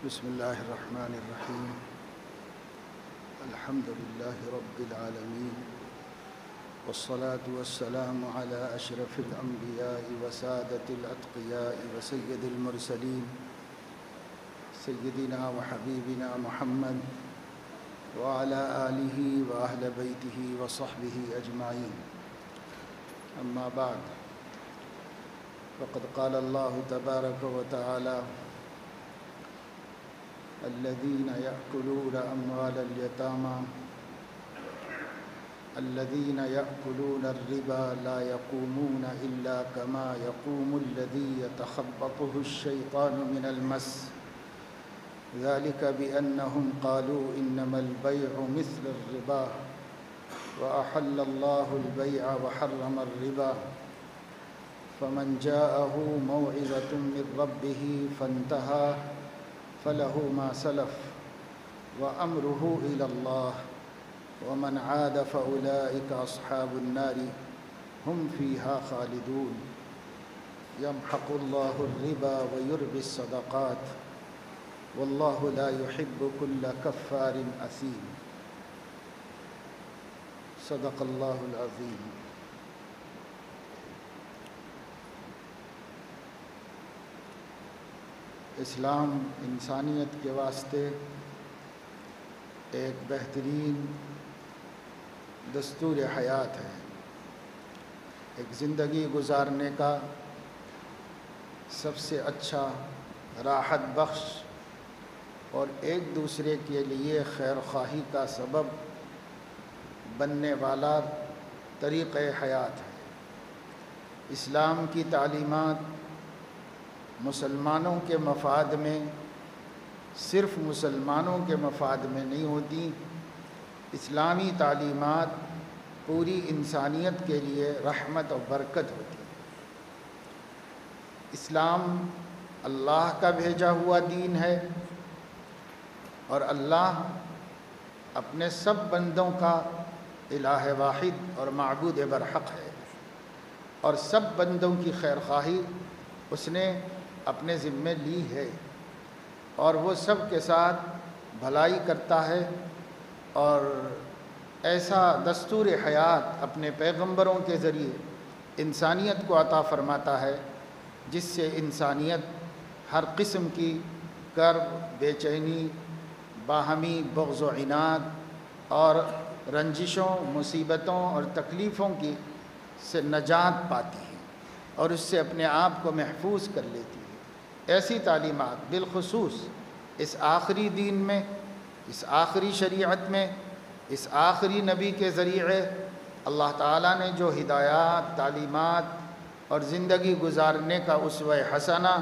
بسم الله الرحمن الرحيم. الحمد لله رب العالمين، والصلاة والسلام على أشرف الأنبياء وسادة الأتقياء وسيد المرسلين سيدنا وحبيبنا محمد وعلى آله وأهل بيته وصحبه أجمعين. أما بعد، فقد قال الله تبارك وتعالى: الذين يأكلون أموال اليتامى الذين يأكلون الربا لا يقومون إلا كما يقوم الذي يتخبطه الشيطان من المس ذلك بأنهم قالوا إنما البيع مثل الربا وأحل الله البيع وحرم الربا فمن جاءه موعظة من ربه فانتهى فله ما سلف وأمره إلى الله ومن عاد فأولئك أصحاب النار هم فيها خالدون يمحق الله الربا ويربي الصدقات والله لا يحب كل كفار أثيم. صدق الله العظيم. اسلام انسانیت کے واسطے ایک بہترین دستور حیات ہے، ایک زندگی گزارنے کا سب سے اچھا راحت بخش اور ایک دوسرے کے لیے خیر خواہی کا سبب بننے والا طریقہ حیات ہے۔ اسلام کی تعلیمات مسلمانوں کے مفاد میں، صرف مسلمانوں کے مفاد میں نہیں ہوتی، اسلامی تعلیمات پوری انسانیت کے لیے رحمت و برکت ہوتی ہے۔ اسلام اللہ کا بھیجا ہوا دین ہے اور اللہ اپنے سب بندوں کا الہ واحد اور معبود برحق ہے، اور سب بندوں کی خیر خواہی اس نے اپنے ذمے لی ہے، اور وہ سب کے ساتھ بھلائی کرتا ہے، اور ایسا دستور حیات اپنے پیغمبروں کے ذریعے انسانیت کو عطا فرماتا ہے جس سے انسانیت ہر قسم کی کرب، بے چینی، باہمی بغض و عناد اور رنجشوں، مصیبتوں اور تکلیفوں کی سے نجات پاتی ہے اور اس سے اپنے آپ کو محفوظ کر لیتی ہے۔ ایسی تعلیمات بالخصوص اس آخری دین میں، اس آخری شریعت میں، اس آخری نبی کے ذریعے اللہ تعالیٰ نے جو ہدایات، تعلیمات اور زندگی گزارنے کا اسوہ حسنہ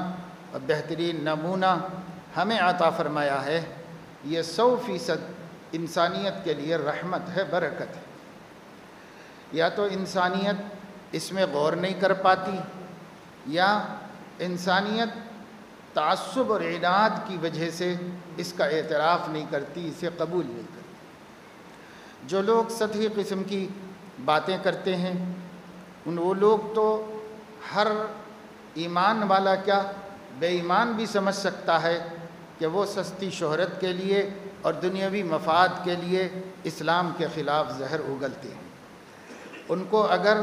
اور بہترین نمونہ ہمیں عطا فرمایا ہے، یہ 100% انسانیت کے لیے رحمت ہے، برکت ہے۔ یا تو انسانیت اس میں غور نہیں کر پاتی، یا انسانیت تعصب اور عناد کی وجہ سے اس کا اعتراف نہیں کرتی، اسے قبول نہیں کرتی۔ جو لوگ سطحی قسم کی باتیں کرتے ہیں، وہ لوگ تو ہر ایمان والا کیا بے ایمان بھی سمجھ سکتا ہے کہ وہ سستی شہرت کے لیے اور دنیاوی مفاد کے لیے اسلام کے خلاف زہر اگلتے ہیں۔ ان کو اگر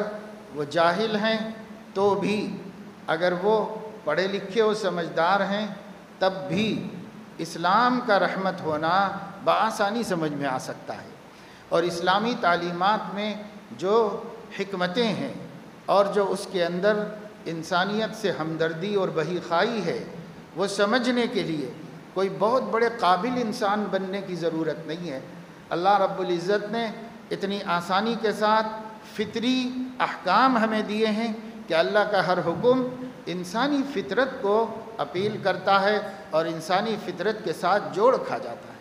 وہ جاہل ہیں تو بھی، اگر وہ پڑھے لکھے و سمجھدار ہیں تب بھی اسلام کا رحمت ہونا بآسانی سمجھ میں آ سکتا ہے، اور اسلامی تعلیمات میں جو حکمتیں ہیں اور جو اس کے اندر انسانیت سے ہمدردی اور بہی خواہی ہے، وہ سمجھنے کے لیے کوئی بہت بڑے قابل انسان بننے کی ضرورت نہیں ہے۔ اللہ رب العزت نے اتنی آسانی کے ساتھ فطری احکام ہمیں دیے ہیں کہ اللہ کا ہر حکم انسانی فطرت کو اپیل کرتا ہے اور انسانی فطرت کے ساتھ جوڑ کھا جاتا ہے۔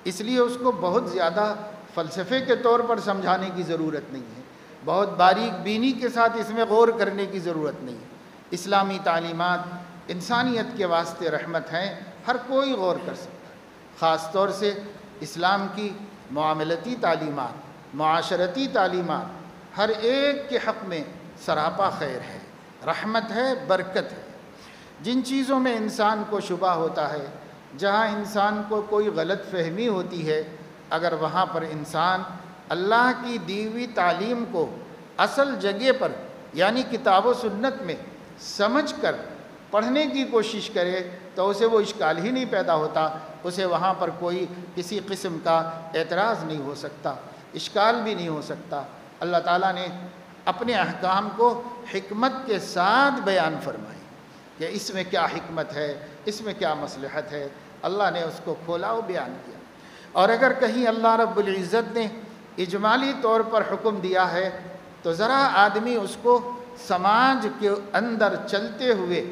اس لیے اس کو بہت زیادہ فلسفے کے طور پر سمجھانے کی ضرورت نہیں ہے، بہت باریک بینی کے ساتھ اس میں غور کرنے کی ضرورت نہیں ہے۔ اسلامی تعلیمات انسانیت کے واسطے رحمت ہیں، ہر کوئی غور کر سکتا ہے۔ خاص طور سے اسلام کی معاملتی تعلیمات، معاشرتی تعلیمات ہر ایک کے حق میں سراپا خیر ہے، رحمت ہے، برکت ہے۔ جن چیزوں میں انسان کو شبہ ہوتا ہے جہاں انسان کو کوئی غلط فہمی ہوتی ہے، اگر وہاں پر انسان اللہ کی دی ہوئی تعلیم کو اصل جگہ پر یعنی کتاب و سنت میں سمجھ کر پڑھنے کی کوشش کرے تو اسے وہ اشکال ہی نہیں پیدا ہوتا، اسے وہاں پر کوئی کسی قسم کا اعتراض نہیں ہو سکتا، اشکال بھی نہیں ہو سکتا۔ اللہ تعالیٰ نے اپنے احکام کو حکمت کے ساتھ بیان فرمائے کہ اس میں کیا حکمت ہے، اس میں کیا مصلحت ہے، اللہ نے اس کو کھولا و بیان کیا۔ اور اگر کہیں اللہ رب العزت نے اجمالی طور پر حکم دیا ہے تو ذرا آدمی اس کو سماج کے اندر چلتے ہوئے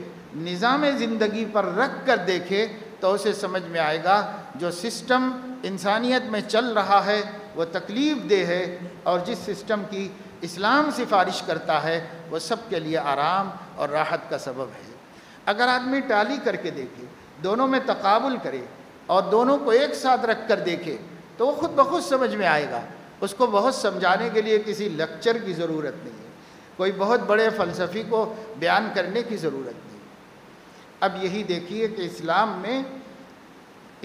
نظام زندگی پر رکھ کر دیکھے تو اسے سمجھ میں آئے گا جو سسٹم انسانیت میں چل رہا ہے وہ تکلیف دہ ہے، اور جس سسٹم کی اسلام سفارش کرتا ہے وہ سب کے لیے آرام اور راحت کا سبب ہے۔ اگر آدمی ٹالی کر کے دیکھے، دونوں میں تقابل کرے اور دونوں کو ایک ساتھ رکھ کر دیکھے تو وہ خود بخود سمجھ میں آئے گا۔ اس کو بہت سمجھانے کے لیے کسی لیکچر کی ضرورت نہیں ہے، کوئی بہت بڑے فلسفی کو بیان کرنے کی ضرورت نہیں۔ اب یہی دیکھیے کہ اسلام میں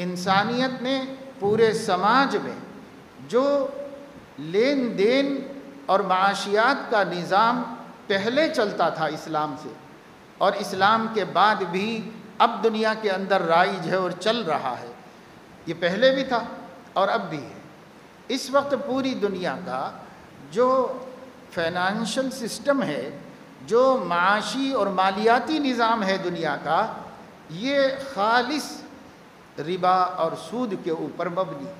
انسانیت نے پورے سماج میں جو لین دین اور معاشیات کا نظام پہلے چلتا تھا اسلام سے، اور اسلام کے بعد بھی اب دنیا کے اندر رائج ہے اور چل رہا ہے، یہ پہلے بھی تھا اور اب بھی ہے۔ اس وقت پوری دنیا کا جو فائنانشل سسٹم ہے، جو معاشی اور مالیاتی نظام ہے دنیا کا، یہ خالص ربا اور سود کے اوپر مبنی۔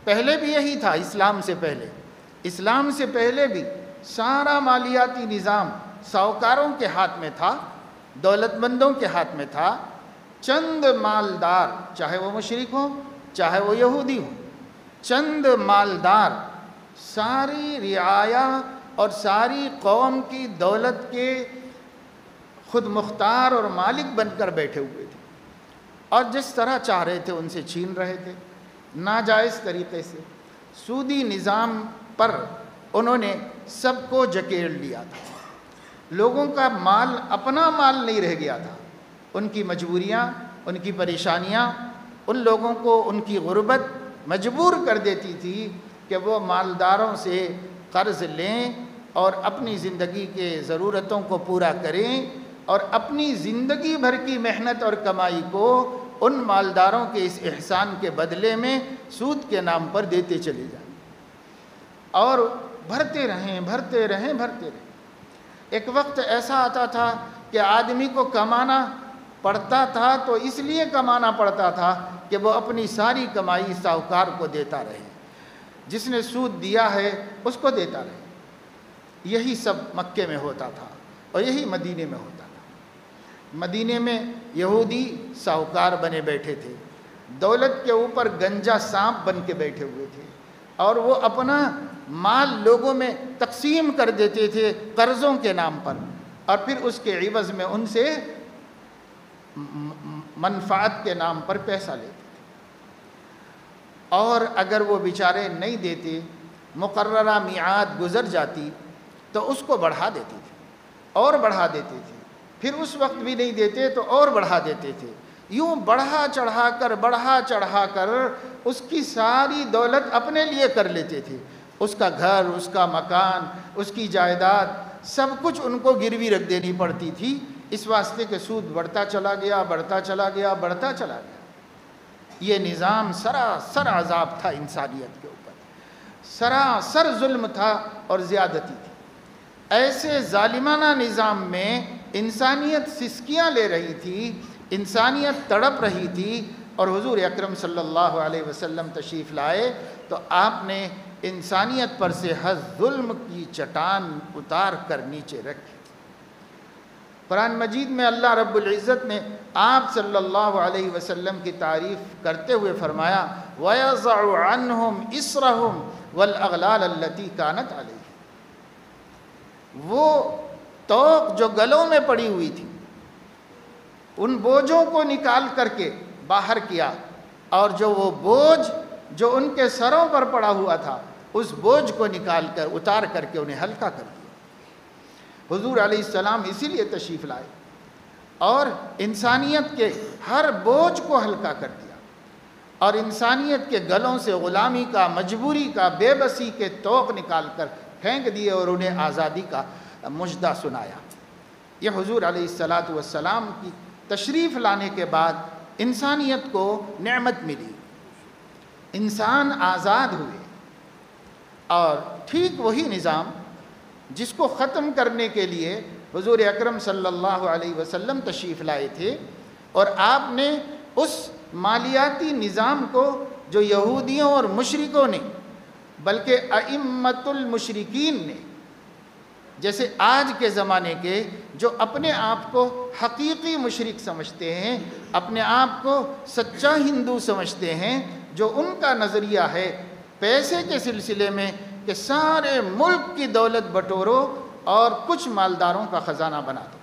پہلے بھی یہی تھا، اسلام سے پہلے بھی سارا مالیاتی نظام ساہوکاروں کے ہاتھ میں تھا، دولت مندوں کے ہاتھ میں تھا۔ چند مالدار، چاہے وہ مشرک ہوں چاہے وہ یہودی ہوں، چند مالدار ساری رعایا اور ساری قوم کی دولت کے خود مختار اور مالک بن کر بیٹھے ہوئے تھے، اور جس طرح چاہ رہے تھے ان سے چھین رہے تھے، ناجائز طریقے سے۔ سودی نظام پر انہوں نے سب کو جکیڑ لیا تھا، لوگوں کا مال اپنا مال نہیں رہ گیا تھا، ان کی مجبوریاں، ان کی پریشانیاں ان لوگوں کو، ان کی غربت مجبور کر دیتی تھی کہ وہ مالداروں سے قرض لیں اور اپنی زندگی کے ضرورتوں کو پورا کریں، اور اپنی زندگی بھر کی محنت اور کمائی کو ان مالداروں کے اس احسان کے بدلے میں سود کے نام پر دیتے چلے جائیں، اور بھرتے رہیں۔ ایک وقت ایسا آتا تھا کہ آدمی کو کمانا پڑتا تھا تو اس لیے کمانا پڑتا تھا کہ وہ اپنی ساری کمائی ساہوکار کو دیتا رہے، جس نے سود دیا ہے اس کو دیتا رہے۔ یہی سب مکے میں ہوتا تھا اور یہی مدینے میں ہوتا تھا۔ مدینے میں یہودی ساہوکار بنے بیٹھے تھے، دولت کے اوپر گنجا سانپ بن کے بیٹھے ہوئے تھے، اور وہ اپنا مال لوگوں میں تقسیم کر دیتے تھے قرضوں کے نام پر، اور پھر اس کے عوض میں ان سے منفعت کے نام پر پیسہ لیتے تھے، اور اگر وہ بیچارے نہیں دیتے، مقررہ میعاد گزر جاتی تو اس کو بڑھا دیتے تھے اور بڑھا دیتے تھے، پھر اس وقت بھی نہیں دیتے تو اور بڑھا دیتے تھے، یوں بڑھا چڑھا کر اس کی ساری دولت اپنے لیے کر لیتے تھے، اس کا گھر، اس کا مکان، اس کی جائیداد، سب کچھ ان کو گروی رکھ دینی پڑتی تھی، اس واسطے کہ سود بڑھتا چلا گیا۔ یہ نظام سراسر عذاب تھا انسانیت کے اوپر، سراسر ظلم تھا اور زیادتی تھی۔ ایسے ظالمانہ نظام میں انسانیت سسکیاں لے رہی تھی، انسانیت تڑپ رہی تھی، اور حضور اکرم صلی اللہ علیہ وسلم تشریف لائے تو آپ نے انسانیت پر سے ہر ظلم کی چٹان اتار کر نیچے رکھی۔ قرآن مجید میں اللہ رب العزت نے آپ صلی اللہ علیہ وسلم کی تعریف کرتے ہوئے فرمایا وَيَضَعُ عَنْهُمْ إِصْرَهُمْ وَالْأَغْلَالَ الَّتِي كَانَتْ عَلَيْهِمْ، وہ توق جو گلوں میں پڑی ہوئی تھی ان بوجھوں کو نکال کر کے باہر کیا، اور جو وہ بوجھ جو ان کے سروں پر پڑا ہوا تھا اس بوجھ کو نکال کر اتار کر کے انہیں ہلکا کر دیا۔ حضور علیہ السلام اسی لیے تشریف لائے، اور انسانیت کے ہر بوجھ کو ہلکا کر دیا اور انسانیت کے گلوں سے غلامی کا، مجبوری کا، بے بسی کے طوق نکال کر پھینک دیے اور انہیں آزادی کا مژدہ سنایا۔ یہ حضور علیہ السلام کی تشریف لانے کے بعد انسانیت کو نعمت ملی، انسان آزاد ہوئے، اور ٹھیک وہی نظام جس کو ختم کرنے کے لیے حضور اکرم صلی اللہ علیہ وسلم تشریف لائے تھے، اور آپ نے اس مالیاتی نظام کو جو یہودیوں اور مشرکوں نے، بلکہ ائمۃ المشرکین نے، جیسے آج کے زمانے کے جو اپنے آپ کو حقیقی مشرک سمجھتے ہیں، اپنے آپ کو سچا ہندو سمجھتے ہیں، جو ان کا نظریہ ہے پیسے کے سلسلے میں کہ سارے ملک کی دولت بٹورو اور کچھ مالداروں کا خزانہ بنا دو،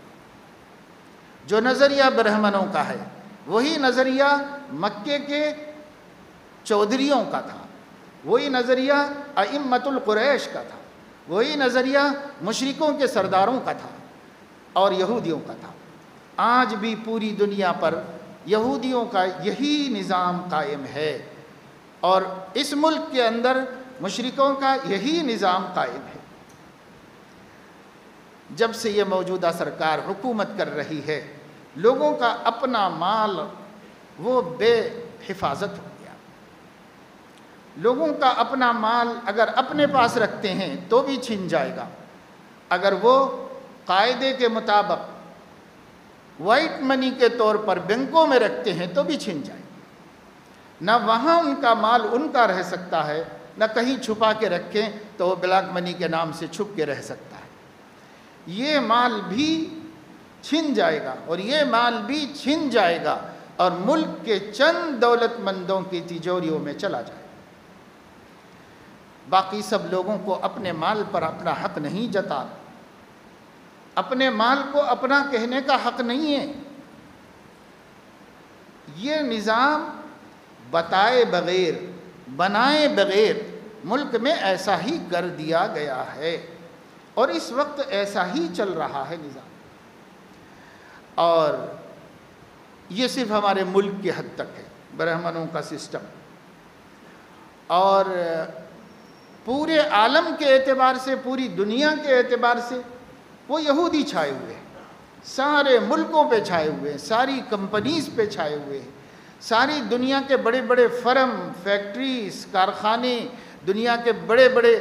جو نظریہ برہمنوں کا ہے وہی نظریہ مکے کے چودھریوں کا تھا، وہی نظریہ ائمۃ القریش کا تھا، وہی نظریہ مشرکوں کے سرداروں کا تھا اور یہودیوں کا تھا۔ آج بھی پوری دنیا پر یہودیوں کا یہی نظام قائم ہے، اور اس ملک کے اندر مشرکوں کا یہی نظام قائم ہے۔ جب سے یہ موجودہ سرکار حکومت کر رہی ہے، لوگوں کا اپنا مال وہ بے حفاظت ہو گیا۔ لوگوں کا اپنا مال اگر اپنے پاس رکھتے ہیں تو بھی چھن جائے گا، اگر وہ قاعدے کے مطابق وائٹ منی کے طور پر بینکوں میں رکھتے ہیں تو بھی چھن جائے گا۔ نہ وہاں ان کا مال ان کا رہ سکتا ہے، نہ کہیں چھپا کے رکھیں تو وہ بلیک منی کے نام سے چھپ کے رہ سکتا ہے۔ یہ مال بھی چھن جائے گا، اور یہ مال بھی چھن جائے گا اور ملک کے چند دولت مندوں کی تجوریوں میں چلا جائے گا۔ باقی سب لوگوں کو اپنے مال پر اپنا حق نہیں جتا، اپنے مال کو اپنا کہنے کا حق نہیں ہے۔ یہ نظام بتائے بغیر، بنائے بغیر ملک میں ایسا ہی کر دیا گیا ہے، اور اس وقت ایسا ہی چل رہا ہے نظام۔ اور یہ صرف ہمارے ملک کی حد تک ہے برہمنوں کا سسٹم، اور پورے عالم کے اعتبار سے، پوری دنیا کے اعتبار سے وہ یہودی چھائے ہوئے ہیں، سارے ملکوں پہ چھائے ہوئے ہیں، ساری کمپنیز پہ چھائے ہوئے ہیں، ساری دنیا کے بڑے بڑے فرم، فیکٹریز، کارخانے، دنیا کے بڑے بڑے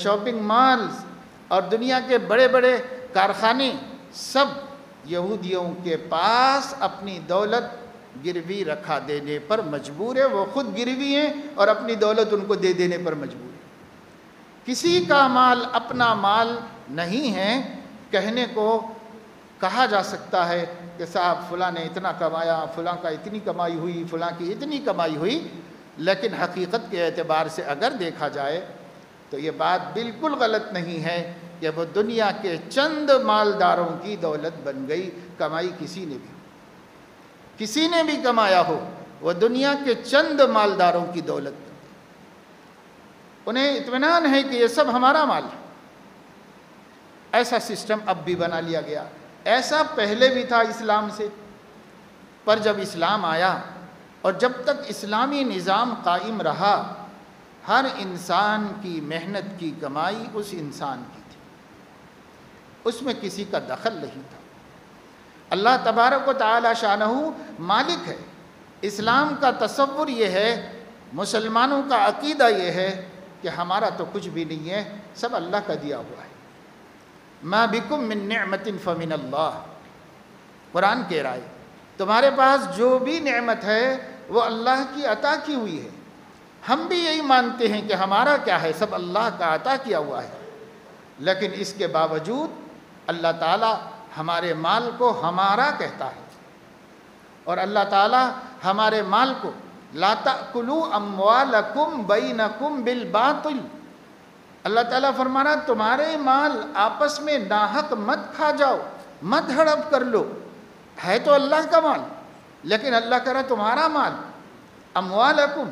شاپنگ مالز اور دنیا کے بڑے بڑے کارخانے سب یہودیوں کے پاس اپنی دولت گروی رکھا دینے پر مجبور ہے۔ وہ خود گروی ہیں اور اپنی دولت ان کو دے دینے پر مجبور ہے۔ کسی کا مال اپنا مال نہیں ہے، کہنے کو کہا جا سکتا ہے کہ صاحب فلاں نے اتنا کمایا، فلاں کا اتنی کمائی ہوئی، فلاں کی اتنی کمائی ہوئی، لیکن حقیقت کے اعتبار سے اگر دیکھا جائے تو یہ بات بالکل غلط نہیں ہے کہ وہ دنیا کے چند مالداروں کی دولت بن گئی۔ کمائی کسی نے بھی کمایا ہو، وہ دنیا کے چند مالداروں کی دولت بن گئی۔ انہیں اطمینان ہے کہ یہ سب ہمارا مال ہے۔ ایسا سسٹم اب بھی بنا لیا گیا، ایسا پہلے بھی تھا اسلام سے، پر جب اسلام آیا اور جب تک اسلامی نظام قائم رہا، ہر انسان کی محنت کی کمائی اس انسان کی تھی، اس میں کسی کا دخل نہیں تھا۔ اللہ تبارک و تعالی شانہ مالک ہے۔ اسلام کا تصور یہ ہے، مسلمانوں کا عقیدہ یہ ہے کہ ہمارا تو کچھ بھی نہیں ہے، سب اللہ کا دیا ہوا ہے۔ ما بکم من نعمت فمن اللہ، قرآن کہہ رہا ہے تمہارے پاس جو بھی نعمت ہے وہ اللہ کی عطا کی ہوئی ہے۔ ہم بھی یہی مانتے ہیں کہ ہمارا کیا ہے، سب اللہ کا عطا کیا ہوا ہے، لیکن اس کے باوجود اللہ تعالیٰ ہمارے مال کو ہمارا کہتا ہے، اور اللہ تعالیٰ ہمارے مال کو لا تأکلوا اموالکم بینکم بالباطل، اللہ تعالیٰ فرمانا تمہارے مال آپس میں ناحق مت کھا جاؤ، مت ہڑپ کر لو، ہے تو اللہ کا مال، لیکن اللہ کہہ رہا تمہارا مال، اموالکم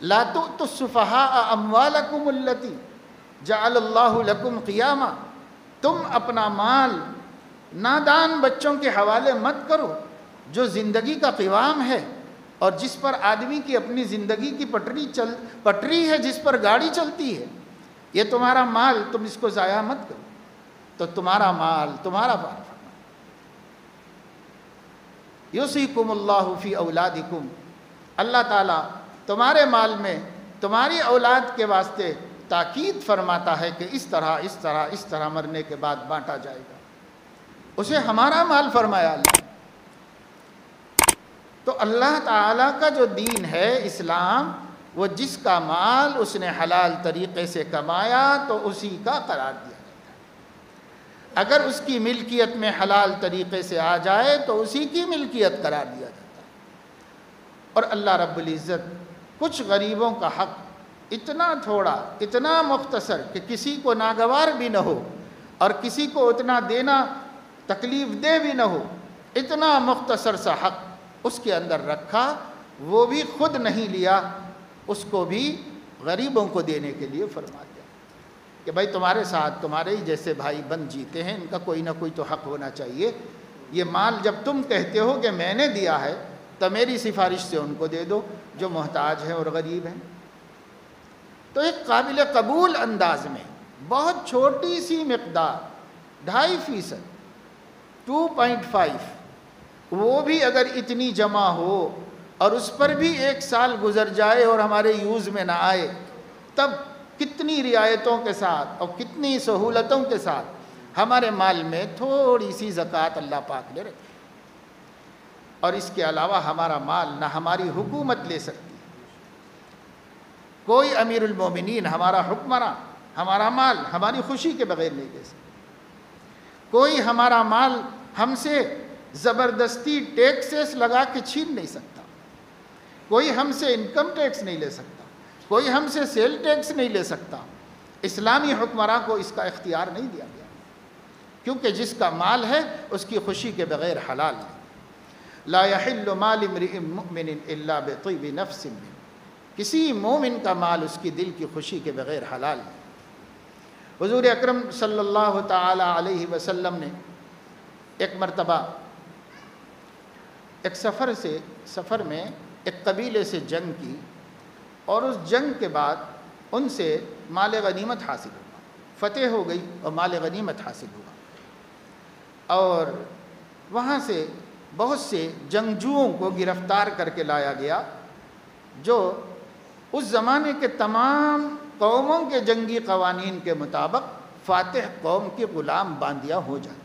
لا تؤتوا السفہاء اموالکم التی جعل اللہ لکم قیاما، تم اپنا مال نادان بچوں کے حوالے مت کرو جو زندگی کا قوام ہے اور جس پر آدمی کی اپنی زندگی کی پٹری ہے، جس پر گاڑی چلتی ہے. یہ تمہارا مال، تم اس کو ضائع مت کرو. تو تمہارا مال تمہارا بار فرما. یوصیکم اللہ فی اولادکم، اللہ تعالیٰ تمہارے مال میں تمہاری اولاد کے واسطے تاکید فرماتا ہے کہ اس طرح مرنے کے بعد بانٹا جائے گا. اسے ہمارا مال فرمایا اللہ. تو اللہ تعالیٰ کا جو دین ہے اسلام، وہ جس کا مال اس نے حلال طریقے سے کمایا تو اسی کا قرار دیا جاتا ہے. اگر اس کی ملکیت میں حلال طریقے سے آ جائے تو اسی کی ملکیت قرار دیا جاتا ہے. اور اللہ رب العزت کچھ غریبوں کا حق اتنا تھوڑا، اتنا مختصر کہ کسی کو ناگوار بھی نہ ہو اور کسی کو اتنا دینا تکلیف دہ بھی نہ ہو، اتنا مختصر سا حق اس کے اندر رکھا. وہ بھی خود نہیں لیا، اس کو بھی غریبوں کو دینے کے لیے فرما دیا کہ بھائی تمہارے ساتھ تمہارے ہی جیسے بھائی بند جیتے ہیں، ان کا کوئی نہ کوئی تو حق ہونا چاہیے. یہ مال جب تم کہتے ہو کہ میں نے دیا ہے تو میری سفارش سے ان کو دے دو جو محتاج ہیں اور غریب ہیں. تو ایک قابل قبول انداز میں بہت چھوٹی سی مقدار 2.5%، 2.5، وہ بھی اگر اتنی جمع ہو اور اس پر بھی 1 سال گزر جائے اور ہمارے یوز میں نہ آئے، تب کتنی رعایتوں کے ساتھ اور کتنی سہولتوں کے ساتھ ہمارے مال میں تھوڑی سی زکوٰۃ اللہ پاک نے رکھی. اور اس کے علاوہ ہمارا مال نہ ہماری حکومت لے سکتی، کوئی امیر المومنین ہمارا حکمراں ہمارا مال ہماری خوشی کے بغیر نہیں لے سکتا. کوئی ہمارا مال ہم سے زبردستی ٹیکسز لگا کے چھین نہیں سکتا. کوئی ہم سے انکم ٹیکس نہیں لے سکتا، کوئی ہم سے سیل ٹیکس نہیں لے سکتا. اسلامی حکمراں کو اس کا اختیار نہیں دیا گیا، کیونکہ جس کا مال ہے اس کی خوشی کے بغیر حلال ہے. لا يحل مال امرئ مؤمن الا بطیب نفس منه، کسی مومن کا مال اس کی دل کی خوشی کے بغیر حلال ہے. حضور اکرم صلی اللہ تعالی علیہ وسلم نے ایک مرتبہ ایک سفر میں ایک قبیلے سے جنگ کی، اور اس جنگ کے بعد ان سے مال غنیمت حاصل ہوا، فتح ہو گئی اور مال غنیمت حاصل ہوا. اور وہاں سے بہت سے جنگجوؤں کو گرفتار کر کے لایا گیا جو اس زمانے کے تمام قوموں کے جنگی قوانین کے مطابق فاتح قوم کے غلام باندیا ہو جاتے.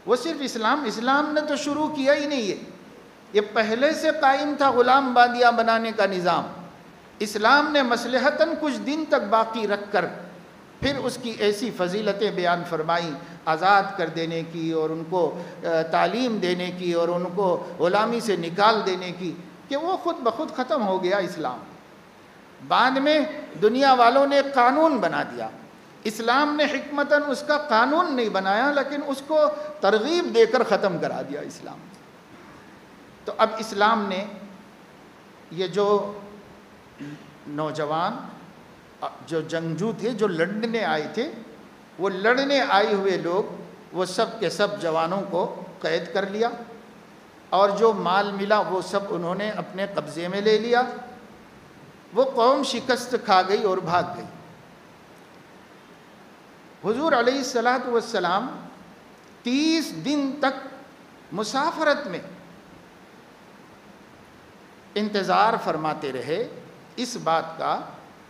وہ صرف اسلام نے تو شروع کیا ہی نہیں ہے، یہ پہلے سے قائم تھا غلام باندیا بنانے کا نظام. اسلام نے مصلحتاً کچھ دن تک باقی رکھ کر پھر اس کی ایسی فضیلتیں بیان فرمائیں، آزاد کر دینے کی اور ان کو تعلیم دینے کی اور ان کو غلامی سے نکال دینے کی، کہ وہ خود بخود ختم ہو گیا اسلام. بعد میں دنیا والوں نے قانون بنا دیا. اسلام نے حکمتاً اس کا قانون نہیں بنایا، لیکن اس کو ترغیب دے کر ختم کرا دیا اسلام. تو اب اسلام نے یہ جو نوجوان جو جنگجو تھے، جو لڑنے آئے تھے، وہ لڑنے آئے ہوئے لوگ، وہ سب کے سب جوانوں کو قید کر لیا، اور جو مال ملا وہ سب انہوں نے اپنے قبضے میں لے لیا. وہ قوم شکست کھا گئی اور بھاگ گئی. حضور علیہ الصلاۃ والسلام 30 دن تک مسافرت میں انتظار فرماتے رہے اس بات کا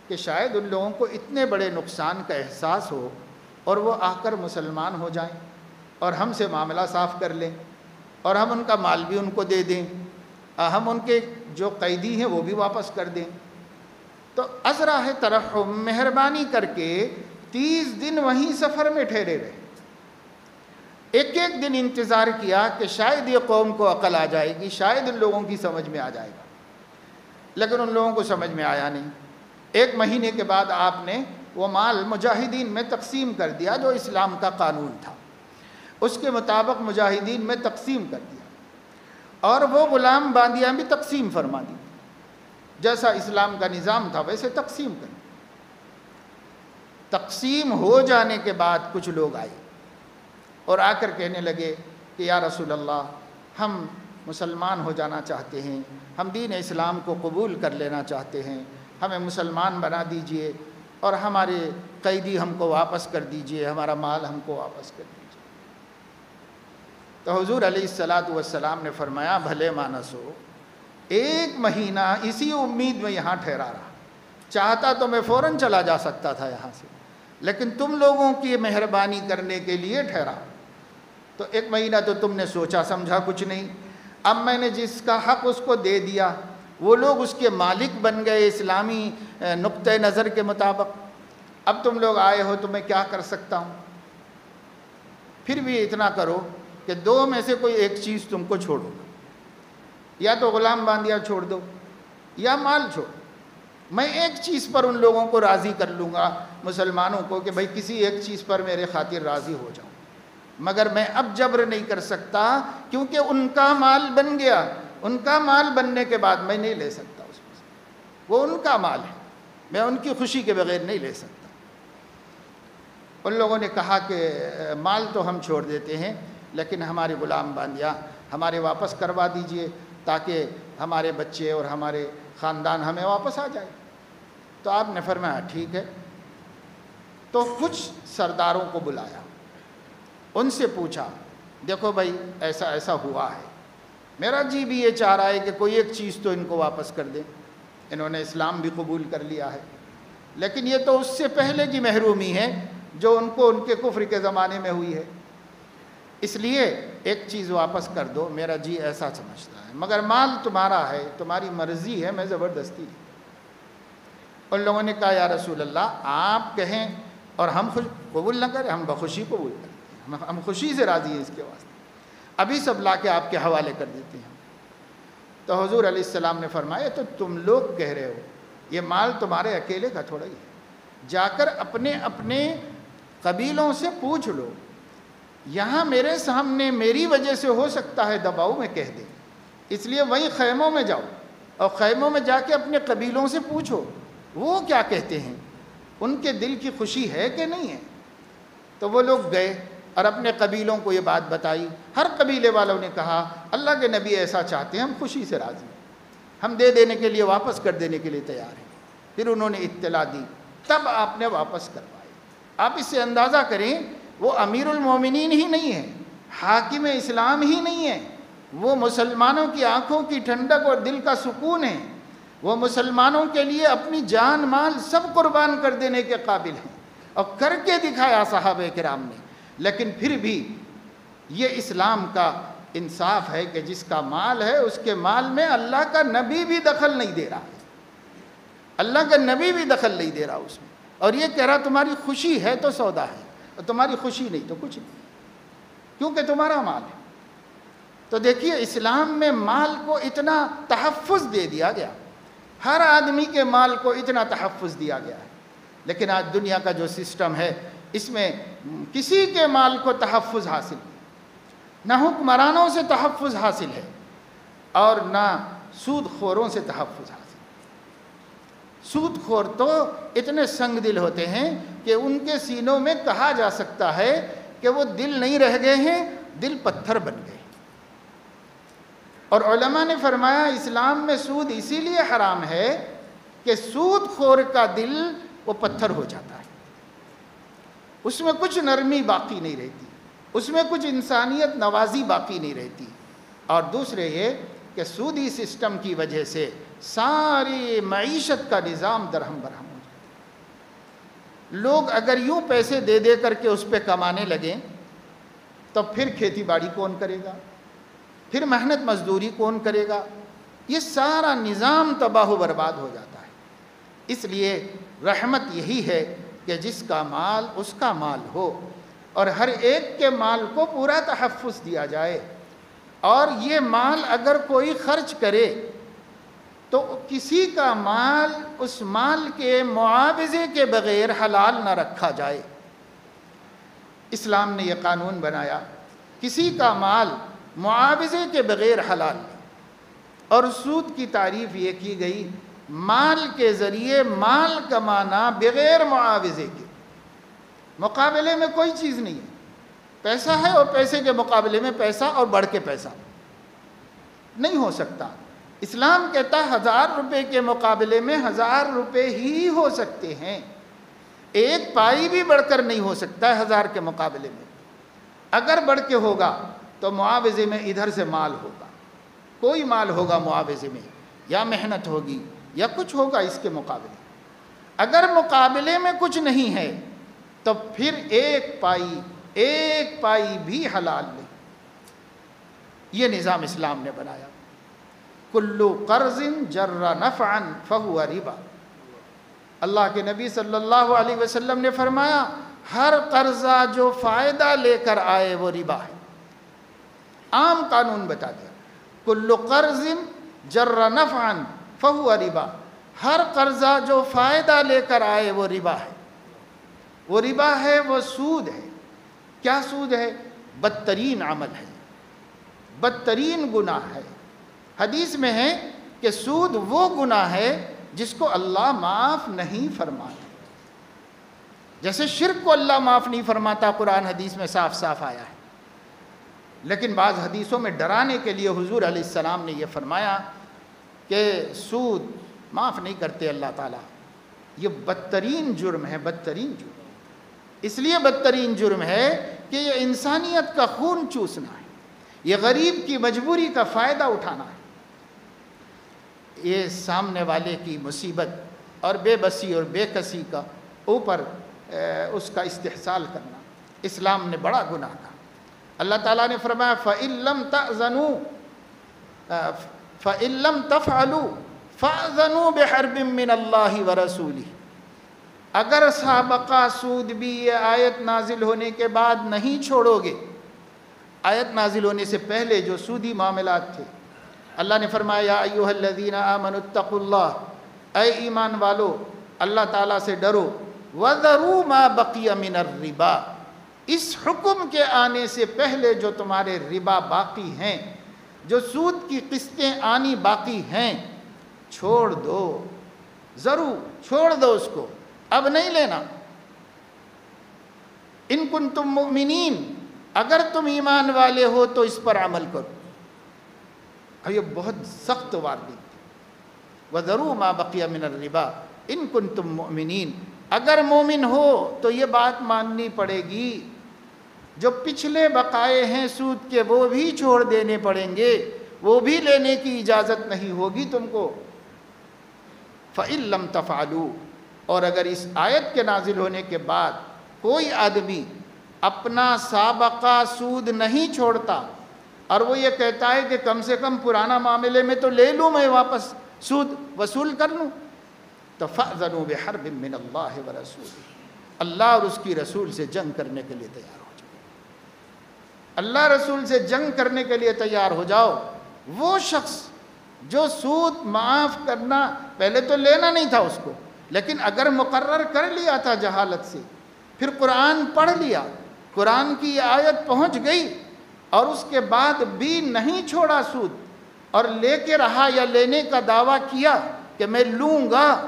کہ شاید ان لوگوں کو اتنے بڑے نقصان کا احساس ہو اور وہ آ کر مسلمان ہو جائیں اور ہم سے معاملہ صاف کر لیں اور ہم ان کا مال بھی ان کو دے دیں، ہم ان کے جو قیدی ہیں وہ بھی واپس کر دیں. تو ازراہ ترحم، مہربانی کر کے 30 دن وہیں سفر میں ٹھہرے رہے. ایک ایک دن انتظار کیا کہ شاید یہ قوم کو عقل آ جائے گی، شاید ان لوگوں کی سمجھ میں آ جائے گا، لیکن ان لوگوں کو سمجھ میں آیا نہیں. 1 مہینے کے بعد آپ نے وہ مال مجاہدین میں تقسیم کر دیا جو اسلام کا قانون تھا، اس کے مطابق مجاہدین میں تقسیم کر دیا، اور وہ غلام باندیاں بھی تقسیم فرما دی. جیسا اسلام کا نظام تھا ویسے تقسیم کر. تقسیم ہو جانے کے بعد کچھ لوگ آئے اور آ کر کہنے لگے کہ یا رسول اللہ، ہم مسلمان ہو جانا چاہتے ہیں، ہم دین اسلام کو قبول کر لینا چاہتے ہیں، ہمیں مسلمان بنا دیجئے اور ہمارے قیدی ہم کو واپس کر دیجئے، ہمارا مال ہم کو واپس کر دیجئے۔ تو حضور علیہ الصلاۃ والسلام نے فرمایا بھلے مانسو، 1 مہینہ اسی امید میں یہاں ٹھہرا رہا، چاہتا تو میں فوراً چلا جا سکتا تھا یہاں سے، لیکن تم لوگوں کی مہربانی کرنے کے لیے ٹھہرا۔ تو 1 مہینہ تو تم نے سوچا سمجھا کچھ نہیں، اب میں نے جس کا حق اس کو دے دیا، وہ لوگ اس کے مالک بن گئے اسلامی نقطہ نظر کے مطابق، اب تم لوگ آئے ہو تو میں کیا کر سکتا ہوں؟ پھر بھی اتنا کرو کہ 2 میں سے کوئی ایک چیز تم کو چھوڑو، یا تو غلام باندیا چھوڑ دو یا مال چھوڑ۔ میں ایک چیز پر ان لوگوں کو راضی کر لوں گا، مسلمانوں کو، کہ بھئی کسی ایک چیز پر میرے خاطر راضی ہو جاؤ، مگر میں اب جبر نہیں کر سکتا، کیونکہ ان کا مال بن گیا، ان کا مال بننے کے بعد میں نہیں لے سکتا اس میں سے، وہ ان کا مال ہے، میں ان کی خوشی کے بغیر نہیں لے سکتا۔ ان لوگوں نے کہا کہ مال تو ہم چھوڑ دیتے ہیں، لیکن ہمارے غلام باندیا ہمارے واپس کروا دیجئے، تاکہ ہمارے بچے اور ہمارے خاندان ہمیں واپس آ جائے۔ تو آپ نے فرمایا ٹھیک ہے۔ تو کچھ سرداروں کو بلایا، ان سے پوچھا دیکھو بھائی ایسا ایسا ہوا ہے، میرا جی بھی یہ چاہ رہا ہے کہ کوئی ایک چیز تو ان کو واپس کر دیں، انہوں نے اسلام بھی قبول کر لیا ہے، لیکن یہ تو اس سے پہلے کی محرومی ہے جو ان کو ان کے کفر کے زمانے میں ہوئی ہے، اس لیے ایک چیز واپس کر دو، میرا جی ایسا سمجھتا ہے، مگر مال تمہارا ہے، تمہاری مرضی ہے، میں زبردستی نہیں۔ ان لوگوں نے کہا یا رسول اللہ آپ کہیں اور ہم قبول نہ کریں، ہم بخوشی قبول کریں، ہم خوشی سے راضی ہیں اس کے واسطے، ابھی سب لا کے آپ کے حوالے کر دیتے ہیں۔ تو حضور علیہ السلام نے فرمایا تو تم لوگ کہہ رہے ہو، یہ مال تمہارے اکیلے کا تھوڑا ہی ہے، جا کر اپنے اپنے قبیلوں سے پوچھ لو، یہاں میرے سامنے میری وجہ سے ہو سکتا ہے دباؤ میں کہہ دیں، اس لیے وہیں خیموں میں جاؤ اور خیموں میں جا کے اپنے قبیلوں سے پوچھو وہ کیا کہتے ہیں، ان کے دل کی خوشی ہے کہ نہیں ہے۔ تو وہ لوگ گئے اور اپنے قبیلوں کو یہ بات بتائی، ہر قبیلے والوں نے کہا اللہ کے نبی ایسا چاہتے ہیں، ہم خوشی سے راضی ہیں، ہم دے دینے کے لیے واپس کر دینے کے لیے تیار ہیں۔ پھر انہوں نے اطلاع دی، تب آپ نے واپس کروائے۔ آپ اس سے اندازہ کریں وہ امیر المومنین ہی نہیں ہے، حاکم اسلام ہی نہیں ہے، وہ مسلمانوں کی آنکھوں کی ٹھنڈک اور دل کا سکون ہے، وہ مسلمانوں کے لیے اپنی جان مال سب قربان کر دینے کے قابل ہیں، اور کر کے دکھایا صحابہ کرام نے۔ لیکن پھر بھی یہ اسلام کا انصاف ہے کہ جس کا مال ہے اس کے مال میں اللہ کا نبی بھی دخل نہیں دے رہا ہے، اللہ کا نبی بھی دخل نہیں دے رہا اس میں، اور یہ کہہ رہا تمہاری خوشی ہے تو سودا ہے، اور تمہاری خوشی نہیں تو کچھ نہیں، کیونکہ تمہارا مال ہے۔ تو دیکھیے اسلام میں مال کو اتنا تحفظ دے دیا گیا، ہر آدمی کے مال کو اتنا تحفظ دیا گیا ہے، لیکن آج دنیا کا جو سسٹم ہے اس میں کسی کے مال کو تحفظ حاصل نہیں، نہ حکمرانوں سے تحفظ حاصل ہے اور نہ سود خوروں سے تحفظ حاصل۔ سود خور تو اتنے سنگ دل ہوتے ہیں کہ ان کے سینوں میں کہا جا سکتا ہے کہ وہ دل نہیں رہ گئے ہیں، دل پتھر بن گئے۔ اور علماء نے فرمایا اسلام میں سود اسی لیے حرام ہے کہ سود خور کا دل وہ پتھر ہو جاتا ہے، اس میں کچھ نرمی باقی نہیں رہتی، اس میں کچھ انسانیت نوازی باقی نہیں رہتی۔ اور دوسرے یہ کہ سودی سسٹم کی وجہ سے ساری معیشت کا نظام درہم برہم ہو جاتا ہے۔ لوگ اگر یوں پیسے دے دے کر کے اس پہ کمانے لگیں تو پھر کھیتی باڑی کون کرے گا، پھر محنت مزدوری کون کرے گا، یہ سارا نظام تباہ و برباد ہو جاتا ہے۔ اس لیے رحمت یہی ہے کہ جس کا مال اس کا مال ہو اور ہر ایک کے مال کو پورا تحفظ دیا جائے، اور یہ مال اگر کوئی خرچ کرے تو کسی کا مال اس مال کے معاوضے کے بغیر حلال نہ رکھا جائے۔ اسلام نے یہ قانون بنایا، کسی کا مال معاوضے کے بغیر حلال نہیں۔ اور سود کی تعریف یہ کی گئی مال کے ذریعے مال کمانا بغیر معاوضے کے، مقابلے میں کوئی چیز نہیں ہے، پیسہ ہے اور پیسے کے مقابلے میں پیسہ اور بڑھ کے پیسہ نہیں ہو سکتا۔ اسلام کہتا ہے 1000 روپے کے مقابلے میں 1000 روپے ہی ہو سکتے ہیں، ایک پائی بھی بڑھ کر نہیں ہو سکتا ہے 1000 کے مقابلے میں۔ اگر بڑھ کے ہوگا تو معاوضے میں ادھر سے مال ہوگا، کوئی مال ہوگا معاوضے میں، یا محنت ہوگی یا کچھ ہوگا اس کے مقابلے۔ اگر مقابلے میں کچھ نہیں ہے تو پھر ایک پائی بھی حلال نہیں۔ یہ نظام اسلام نے بنایا۔ کلو قرض جر نفعا فہو ربا۔ اللہ کے نبی صلی اللہ علیہ وسلم نے فرمایا ہر قرضہ جو فائدہ لے کر آئے وہ ربا ہے۔ عام قانون بتا دیا، کلو قرض جر نفعا فہو ربا، ہر قرضہ جو فائدہ لے کر آئے وہ ربا ہے۔ وہ ربا ہے، وہ سود ہے۔ کیا سود ہے؟ بدترین عمل ہے، بدترین گناہ ہے۔ حدیث میں ہے کہ سود وہ گناہ ہے جس کو اللہ معاف نہیں فرماتا، جیسے شرک کو اللہ معاف نہیں فرماتا، قرآن حدیث میں صاف صاف آیا ہے۔ لیکن بعض حدیثوں میں ڈرانے کے لیے حضور علیہ السلام نے یہ فرمایا کہ سود معاف نہیں کرتے اللہ تعالیٰ، یہ بدترین جرم ہے، بدترین جرم۔ اس لیے بدترین جرم ہے کہ یہ انسانیت کا خون چوسنا ہے، یہ غریب کی مجبوری کا فائدہ اٹھانا ہے، یہ سامنے والے کی مصیبت اور بے بسی اور بے کسی کا اوپر اس کا استحصال کرنا۔ اسلام نے بڑا گناہ کہا۔ اللہ تعالیٰ نے فرمایا فَإِن لَمْ تَأْذَنُوا فَإِن لَمْ تَفْعَلُوا فَأْذَنُوا بِحَرْبٍ مِّنَ اللَّهِ وَرَسُولِهِ۔ اگر سابقہ سود بھی یہ آیت نازل ہونے کے بعد نہیں چھوڑو گے، آیت نازل ہونے سے پہلے جو سودی معاملات تھے، اللہ نے فرمایا یا ایھا الذین آمنوا اتقوا اللہ، اے ایمان والو اللہ تعالیٰ سے ڈرو، وذروا ما بقی من الربا، اس حکم کے آنے سے پہلے جو تمہارے ربا باقی ہیں، جو سود کی قسطیں آنی باقی ہیں، چھوڑ دو، ضرور چھوڑ دو اس کو، اب نہیں لینا۔ ان کنتم مؤمنین، اگر تم ایمان والے ہو تو اس پر عمل کرو۔ اب یہ بہت سخت وارننگ تھی، وَذَرُوا مَا بَقِيَ مِنَ الرِّبَا إِن كُنتُم مُؤْمِنِينَ، اگر مومن ہو تو یہ بات ماننی پڑے گی، جو پچھلے بقائے ہیں سود کے وہ بھی چھوڑ دینے پڑیں گے، وہ بھی لینے کی اجازت نہیں ہوگی تم کو۔ فَإِن لَمْ تَفْعَلُوا، اور اگر اس آیت کے نازل ہونے کے بعد کوئی آدمی اپنا سابقہ سود نہیں چھوڑتا اور وہ یہ کہتا ہے کہ کم سے کم پرانا معاملے میں تو لے لوں، میں واپس سود وصول کر لوں، تو فَأْذَنُوا بِحَرْبٍ مِّنَ اللَّهِ وَرَسُولِهِ، اللہ اور اس کی رسول سے جنگ کرنے کے لیے تیار ہو جاؤ، اللہ رسول سے جنگ کرنے کے لیے تیار ہو جاؤ۔ وہ شخص جو سود معاف کرنا، پہلے تو لینا نہیں تھا اس کو، لیکن اگر مقرر کر لیا تھا جہالت سے، پھر قرآن پڑھ لیا، قرآن کی یہ آیت پہنچ گئی اور اس کے بعد بھی نہیں چھوڑا سود اور لے کے رہا یا لینے کا دعویٰ کیا کہ میں لوں گا،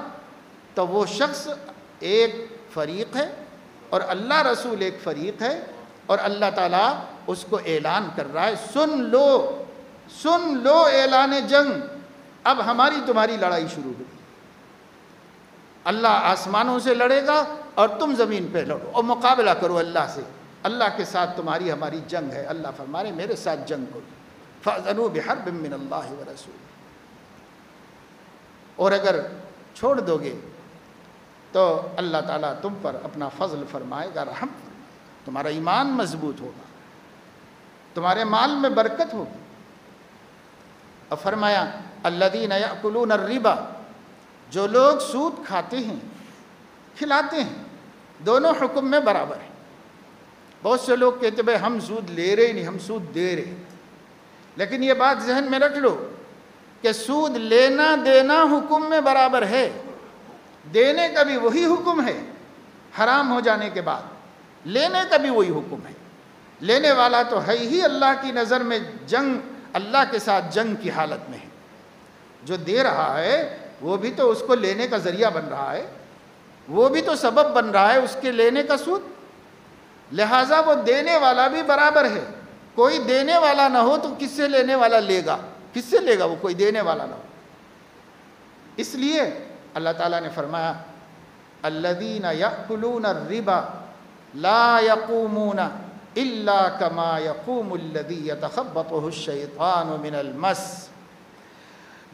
تو وہ شخص ایک فریق ہے اور اللہ رسول ایک فریق ہے، اور اللہ تعالیٰ اس کو اعلان کر رہا ہے سن لو اعلان جنگ، اب ہماری تمہاری لڑائی شروع ہوگی۔ اللہ آسمانوں سے لڑے گا اور تم زمین پہ لڑو اور مقابلہ کرو اللہ سے، اللہ کے ساتھ تمہاری ہماری جنگ ہے۔ اللہ فرما رہے میرے ساتھ جنگ کرو، فَأْذَنُوا بِحَرْبٍ مِّنَ اللَّهِ وَرَسُولِهِ۔ اور اگر چھوڑ دو گے تو اللہ تعالیٰ تم پر اپنا فضل فرمائے گا، رحم فرمائے گا، تمہارا ایمان مضبوط ہوگا، تمہارے مال میں برکت ہوگی۔ اور فرمایا الذین یأکلون الربا، جو لوگ سود کھاتے ہیں کھلاتے ہیں، دونوں حکم میں برابر ہیں۔ بہت سے لوگ کہتے ہیں بھائی ہم سود لے رہے نہیں، ہم سود دے رہے، لیکن یہ بات ذہن میں رکھ لو کہ سود لینا دینا حکم میں برابر ہے، دینے کا بھی وہی حکم ہے حرام ہو جانے کے بعد، لینے کا بھی وہی حکم ہے۔ لینے والا تو ہے ہی اللہ کی نظر میں جنگ، اللہ کے ساتھ جنگ کی حالت میں ہے، جو دے رہا ہے وہ بھی تو اس کو لینے کا ذریعہ بن رہا ہے، وہ بھی تو سبب بن رہا ہے اس کے لینے کا سود۔ لہٰذا وہ دینے والا بھی برابر ہے. کوئی دینے والا نہ ہو تو کس سے لینے والا لے گا؟ کس سے لے گا وہ کوئی دینے والا نہ ہو؟ اس لیے اللہ تعالیٰ نے فرمایا الذین یأکلون الربا لا یقومون الا کما یقوم الذی یتخبطہ الشیطان من المس.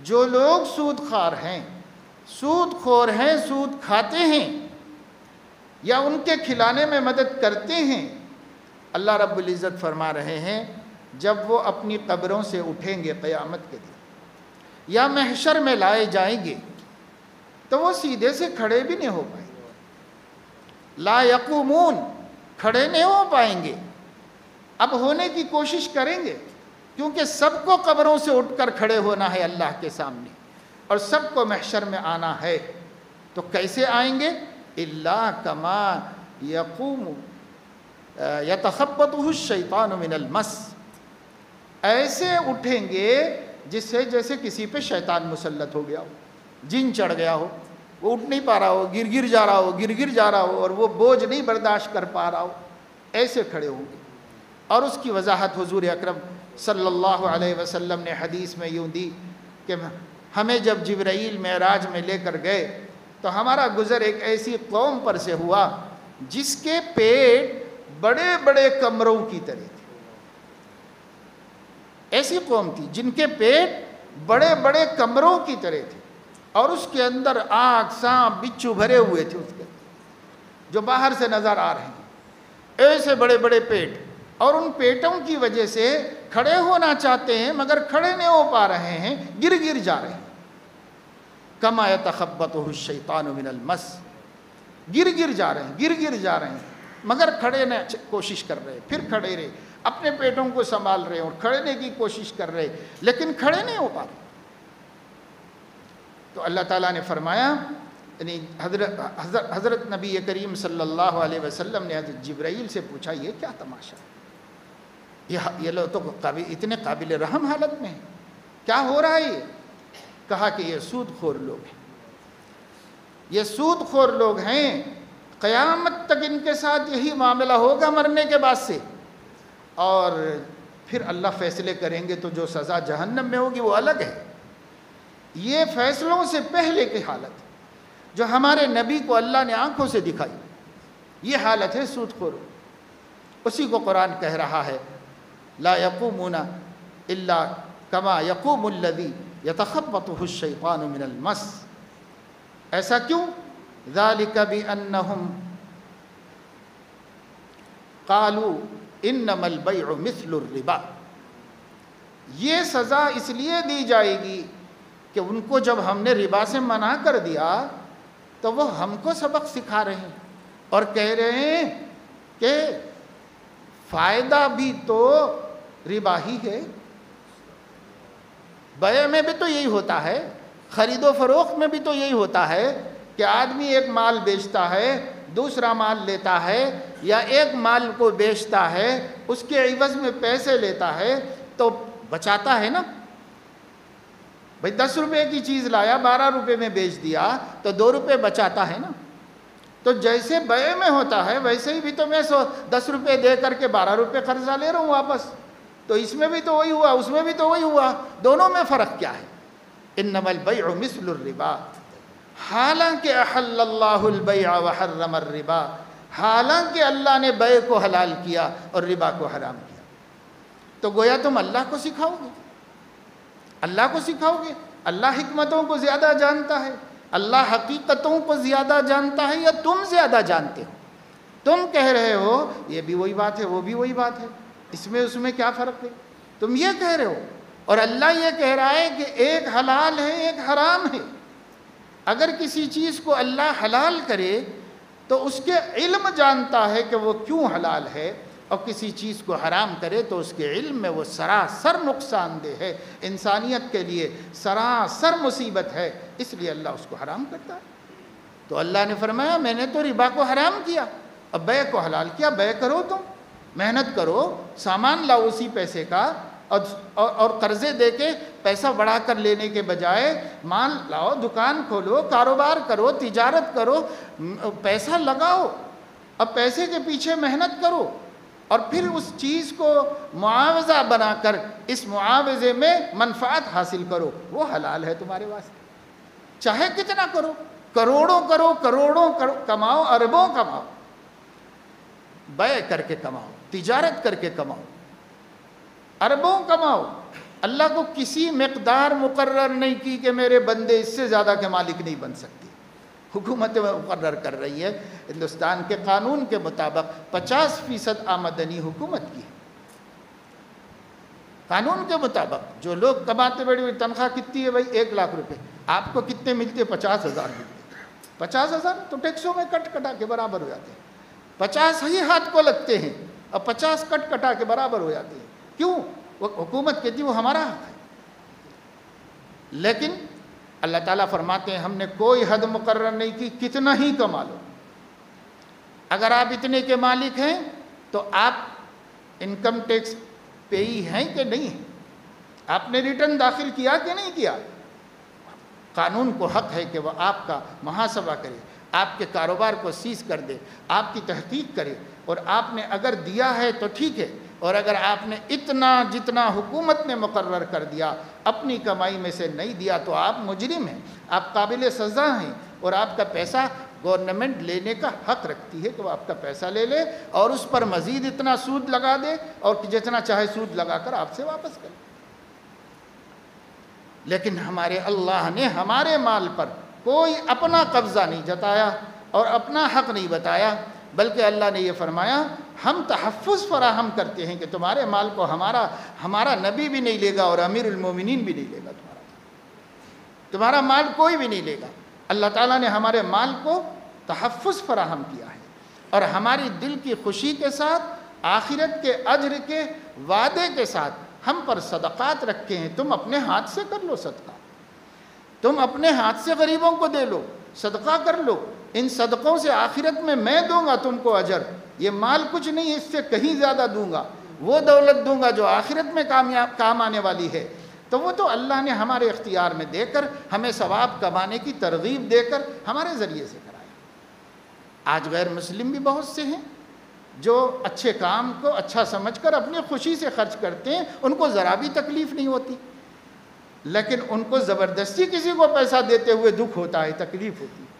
جو لوگ سود خور ہیں، سود کھاتے ہیں یا ان کے کھلانے میں مدد کرتے ہیں، اللہ رب العزت فرما رہے ہیں جب وہ اپنی قبروں سے اٹھیں گے قیامت کے دن یا محشر میں لائے جائیں گے تو وہ سیدھے سے کھڑے بھی نہیں ہو پائیں گے. لا یقومون، کھڑے نہیں ہو پائیں گے. اب ہونے کی کوشش کریں گے کیونکہ سب کو قبروں سے اٹھ کر کھڑے ہونا ہے اللہ کے سامنے اور سب کو محشر میں آنا ہے. تو کیسے آئیں گے؟ الا کما یقوم یتخبطہ الشیطان من المس. ایسے اٹھیں گے جیسے کسی پہ شیطان مسلط ہو گیا ہو، جن چڑھ گیا ہو، وہ اٹھ نہیں پا رہا ہو، گر جا رہا ہو اور وہ بوجھ نہیں برداشت کر پا رہا ہو، ایسے کھڑے ہوں گے. اور اس کی وضاحت حضور اکرم صلی اللہ علیہ وسلم نے حدیث میں یوں دی کہ ہمیں جب جبرائیل معراج میں لے کر گئے تو ہمارا گزر ایک ایسی قوم پر سے ہوا جس کے پیٹ بڑے بڑے کمروں کی طرح تھے. ایسی قوم تھی جن کے پیٹ بڑے بڑے کمروں کی طرح تھے اور اس کے اندر آگ، سانپ، بچھو بھرے ہوئے تھے اس کے جو باہر سے نظر آ رہے ہیں. ایسے بڑے بڑے پیٹ، اور ان پیٹوں کی وجہ سے کھڑے ہونا چاہتے ہیں مگر کھڑے نہیں ہو پا رہے ہیں، گر جا رہے ہیں. کما یتخبطہ الشیطان من المس. گر جا رہے ہیں مگر کھڑے نے کوشش کر رہے، پھر کھڑے رہے، اپنے پیٹوں کو سنبھال رہے اور کھڑنے کی کوشش کر رہے لیکن کھڑے نہیں ہو پا رہے. تو اللہ تعالیٰ نے فرمایا، یعنی حضرت نبی کریم صلی اللہ علیہ وسلم نے حضرت جبرائیل سے پوچھا یہ کیا تماشا، یہ لوگ تو اتنے قابل رحم حالت میں ہیں، کیا ہو رہا ہے یہ؟ کہا کہ یہ سود خور لوگ ہیں، یہ سود خور لوگ ہیں، قیامت تک ان کے ساتھ یہی معاملہ ہوگا مرنے کے بعد سے، اور پھر اللہ فیصلے کریں گے تو جو سزا جہنم میں ہوگی وہ الگ ہے. یہ فیصلوں سے پہلے کی حالت جو ہمارے نبی کو اللہ نے آنکھوں سے دکھائی، یہ حالت ہے سود خوروں. اسی کو قرآن کہہ رہا ہے لا یقومون الا کما یقوم الذی یتخبطہ الشیطان من المس. ایسا کیوں؟ ذالک بانہم قالوا انما البیع مثل الربا. یہ سزا اس لیے دی جائے گی کہ ان کو جب ہم نے ربا سے منع کر دیا تو وہ ہم کو سبق سکھا رہے ہیں اور کہہ رہے ہیں کہ فائدہ بھی تو ربا ہی ہے. بیع میں بھی تو یہی ہوتا ہے، خرید و فروخت میں بھی تو یہی ہوتا ہے کہ آدمی ایک مال بیچتا ہے، دوسرا مال لیتا ہے، یا ایک مال کو بیچتا ہے اس کے عوض میں پیسے لیتا ہے تو بچاتا ہے نا. بھئی 10 روپے کی چیز لایا 12 روپے میں بیچ دیا تو 2 روپے بچاتا ہے نا. تو جیسے بیع میں ہوتا ہے ویسے ہی بھی تو میں 10 روپے دے کر کے 12 روپے قرضہ لے رہا ہوں واپس، تو اس میں بھی تو وہی ہوا، اس میں بھی تو وہی ہوا، دونوں میں فرق کیا ہے؟ انما البیع مثل الربا. حالانکہ احل اللہ البیع وحرم الربا، حالانکہ اللہ نے بیع کو حلال کیا اور ربا کو حرام کیا. تو گویا تم اللہ کو سکھاؤ گے، اللہ کو سکھاؤ گے. اللہ حکمتوں کو زیادہ جانتا ہے، اللہ حقیقتوں کو زیادہ جانتا ہے، یا تم زیادہ جانتے ہو؟ تم کہہ رہے ہو یہ بھی وہی بات ہے وہ بھی وہی بات ہے، اس میں کیا فرق ہے؟ تم یہ کہہ رہے ہو اور اللہ یہ کہہ رہا ہے کہ ایک حلال ہے ایک حرام ہے. اگر کسی چیز کو اللہ حلال کرے تو اس کے علم جانتا ہے کہ وہ کیوں حلال ہے، اور کسی چیز کو حرام کرے تو اس کے علم میں وہ سراسر نقصان دہ ہے، انسانیت کے لیے سراسر مصیبت ہے، اس لیے اللہ اس کو حرام کرتا ہے. تو اللہ نے فرمایا میں نے تو ربا کو حرام کیا، اب بیع کو حلال کیا. بیع کرو، تم محنت کرو، سامان لاؤ اسی پیسے کا، اور قرضے دے کے پیسہ بڑھا کر لینے کے بجائے مال لاؤ، دکان کھولو، کاروبار کرو، تجارت کرو، پیسہ لگاؤ. اب پیسے کے پیچھے محنت کرو اور پھر اس چیز کو معاوضہ بنا کر اس معاوضے میں منفعت حاصل کرو، وہ حلال ہے تمہارے واسطے، چاہے کتنا کرو، کروڑوں کماؤ، اربوں کماؤ، بیع کر کے کماؤ، تجارت کر کے کماؤ، اربوں کماؤ۔ اللہ کو کسی مقدار مقرر نہیں کی کہ میرے بندے اس سے زیادہ کے مالک نہیں بن سکتے۔ حکومت مقرر کر رہی ہے، ہندوستان کے قانون کے مطابق 50% آمدنی حکومت کی ہے۔ قانون کے مطابق جو لوگ کماتے بڑی ہوئی تنخواہ کتنی ہے بھائی؟ 1 لاکھ روپے، آپ کو کتنے ملتے؟ 50,000 ملتے۔ 50,000 تو ٹیکسوں میں کٹ کٹا کے برابر ہو جاتے ہیں، 50 ہی ہاتھ کو لگتے ہیں اور 50 کٹ کٹا کے برابر ہو جاتے ہیں۔ کیوں؟ وہ حکومت کہتی ہے وہ ہمارا حق ہے، لیکن اللہ تعالیٰ فرماتے ہیں ہم نے کوئی حد مقرر نہیں کی، کتنا ہی کما لو۔ اگر آپ اتنے کے مالک ہیں تو آپ انکم ٹیکس پیئی ہیں کہ نہیں ہیں؟ آپ نے ریٹرن داخل کیا کہ نہیں کیا؟ قانون کو حق ہے کہ وہ آپ کا محاسبہ کرے، آپ کے کاروبار کو سیز کر دے، آپ کی تحقیق کرے، اور آپ نے اگر دیا ہے تو ٹھیک ہے، اور اگر آپ نے اتنا جتنا حکومت نے مقرر کر دیا اپنی کمائی میں سے نہیں دیا تو آپ مجرم ہیں، آپ قابل سزا ہیں، اور آپ کا پیسہ گورنمنٹ لینے کا حق رکھتی ہے کہ وہ آپ کا پیسہ لے لے اور اس پر مزید اتنا سود لگا دے اور جتنا چاہے سود لگا کر آپ سے واپس کرے۔ لیکن ہمارے اللہ نے ہمارے مال پر کوئی اپنا قبضہ نہیں جتایا اور اپنا حق نہیں بتایا، بلکہ اللہ نے یہ فرمایا ہم تحفظ فراہم کرتے ہیں کہ تمہارے مال کو ہمارا نبی بھی نہیں لے گا اور امیر المومنین بھی نہیں لے گا، تمہارا مال کوئی بھی نہیں لے گا۔ اللہ تعالیٰ نے ہمارے مال کو تحفظ فراہم کیا ہے اور ہماری دل کی خوشی کے ساتھ، آخرت کے اجر کے وعدے کے ساتھ ہم پر صدقات رکھے ہیں۔ تم اپنے ہاتھ سے کر لو صدقہ، تم اپنے ہاتھ سے غریبوں کو دے لو، صدقہ کر لو، ان صدقوں سے آخرت میں دوں گا تم کو اجر۔ یہ مال کچھ نہیں، اس سے کہیں زیادہ دوں گا، وہ دولت دوں گا جو آخرت میں کام آنے والی ہے۔ تو وہ تو اللہ نے ہمارے اختیار میں دے کر ہمیں ثواب کمانے کی ترغیب دے کر ہمارے ذریعے سے کرایا۔ آج غیر مسلم بھی بہت سے ہیں جو اچھے کام کو اچھا سمجھ کر اپنی خوشی سے خرچ کرتے ہیں، ان کو ذرا بھی تکلیف نہیں ہوتی، لیکن ان کو زبردستی کسی کو پیسہ دیتے ہوئے دکھ ہوتا ہے، تکلیف ہوتی ہے۔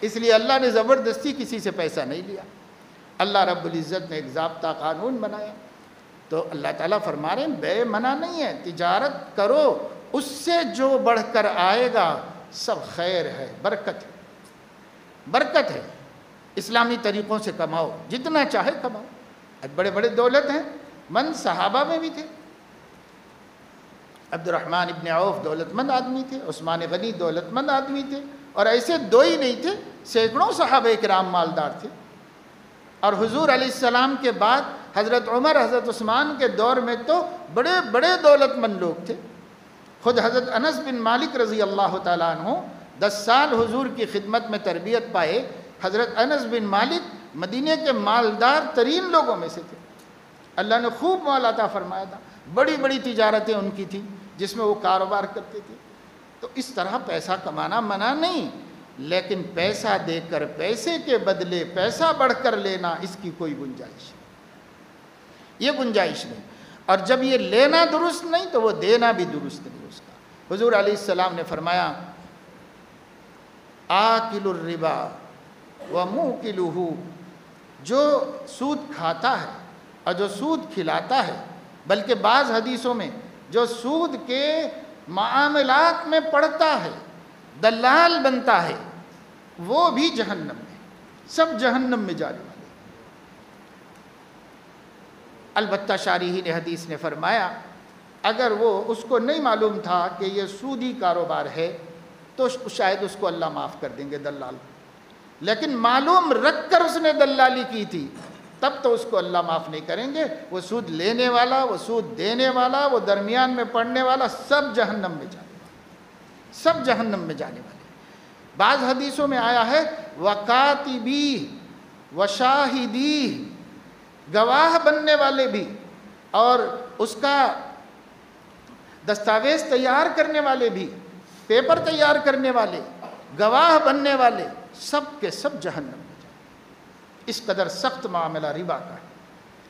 اس لیے اللہ نے زبردستی کسی سے پیسہ نہیں لیا۔ اللہ رب العزت نے ایک ضابطہ قانون بنایا، تو اللہ تعالیٰ فرما رہے ہیں بے منع نہیں ہے، تجارت کرو، اس سے جو بڑھ کر آئے گا سب خیر ہے، برکت ہے، برکت ہے۔ اسلامی طریقوں سے کماؤ، جتنا چاہے کماؤ۔ بڑے بڑے دولت ہیں مند صحابہ میں بھی تھے، عبد الرحمن ابن عوف دولت مند آدمی تھے، عثمان غنی دولت مند آدمی تھے، اور ایسے دو ہی نہیں تھے، سینکڑوں صحابہ کرام مالدار تھے۔ اور حضور علیہ السلام کے بعد حضرت عمر، حضرت عثمان کے دور میں تو بڑے بڑے دولت مند لوگ تھے۔ خود حضرت انس بن مالک رضی اللہ تعالیٰ عنہ 10 سال حضور کی خدمت میں تربیت پائے۔ حضرت انس بن مالک مدینے کے مالدار ترین لوگوں میں سے تھے، اللہ نے خوب مال عطا فرمایا تھا، بڑی بڑی تجارتیں ان کی تھیں جس میں وہ کاروبار کرتے تھے۔ تو اس طرح پیسہ کمانا منع نہیں، لیکن پیسہ دے کر پیسے کے بدلے پیسہ بڑھ کر لینا، اس کی کوئی گنجائش نہیں، یہ گنجائش نہیں۔ اور جب یہ لینا درست نہیں تو وہ دینا بھی درست نہیں اس کا۔ حضور علیہ السلام نے فرمایا آکل الربا وموکلہ، جو سود کھاتا ہے اور جو سود کھلاتا ہے، بلکہ بعض حدیثوں میں جو سود کے معاملات میں پڑتا ہے، دلال بنتا ہے، وہ بھی جہنم میں، سب جہنم میں جانے والے۔ البتہ شارحین حدیث نے فرمایا اگر وہ اس کو نہیں معلوم تھا کہ یہ سودی کاروبار ہے تو شاید اس کو اللہ معاف کر دیں گے، دلال، لیکن معلوم رکھ کر اس نے دلالی کی تھی تب تو اس کو اللہ معاف نہیں کریں گے۔ وہ سود لینے والا، وہ سود دینے والا، وہ درمیان میں پڑنے والا، سب جہنم میں جانے والے، سب جہنم میں جانے والے۔ بعض حدیثوں میں آیا ہے وَقَاتِبِيهِ وَشَاهِدِيهِ، گواہ بننے والے بھی اور اس کا دستاویز تیار کرنے والے بھی، پیپر تیار کرنے والے، گواہ بننے والے، سب کے سب جہنم میں جائیں۔ اس قدر سخت معاملہ ربا کا ہے۔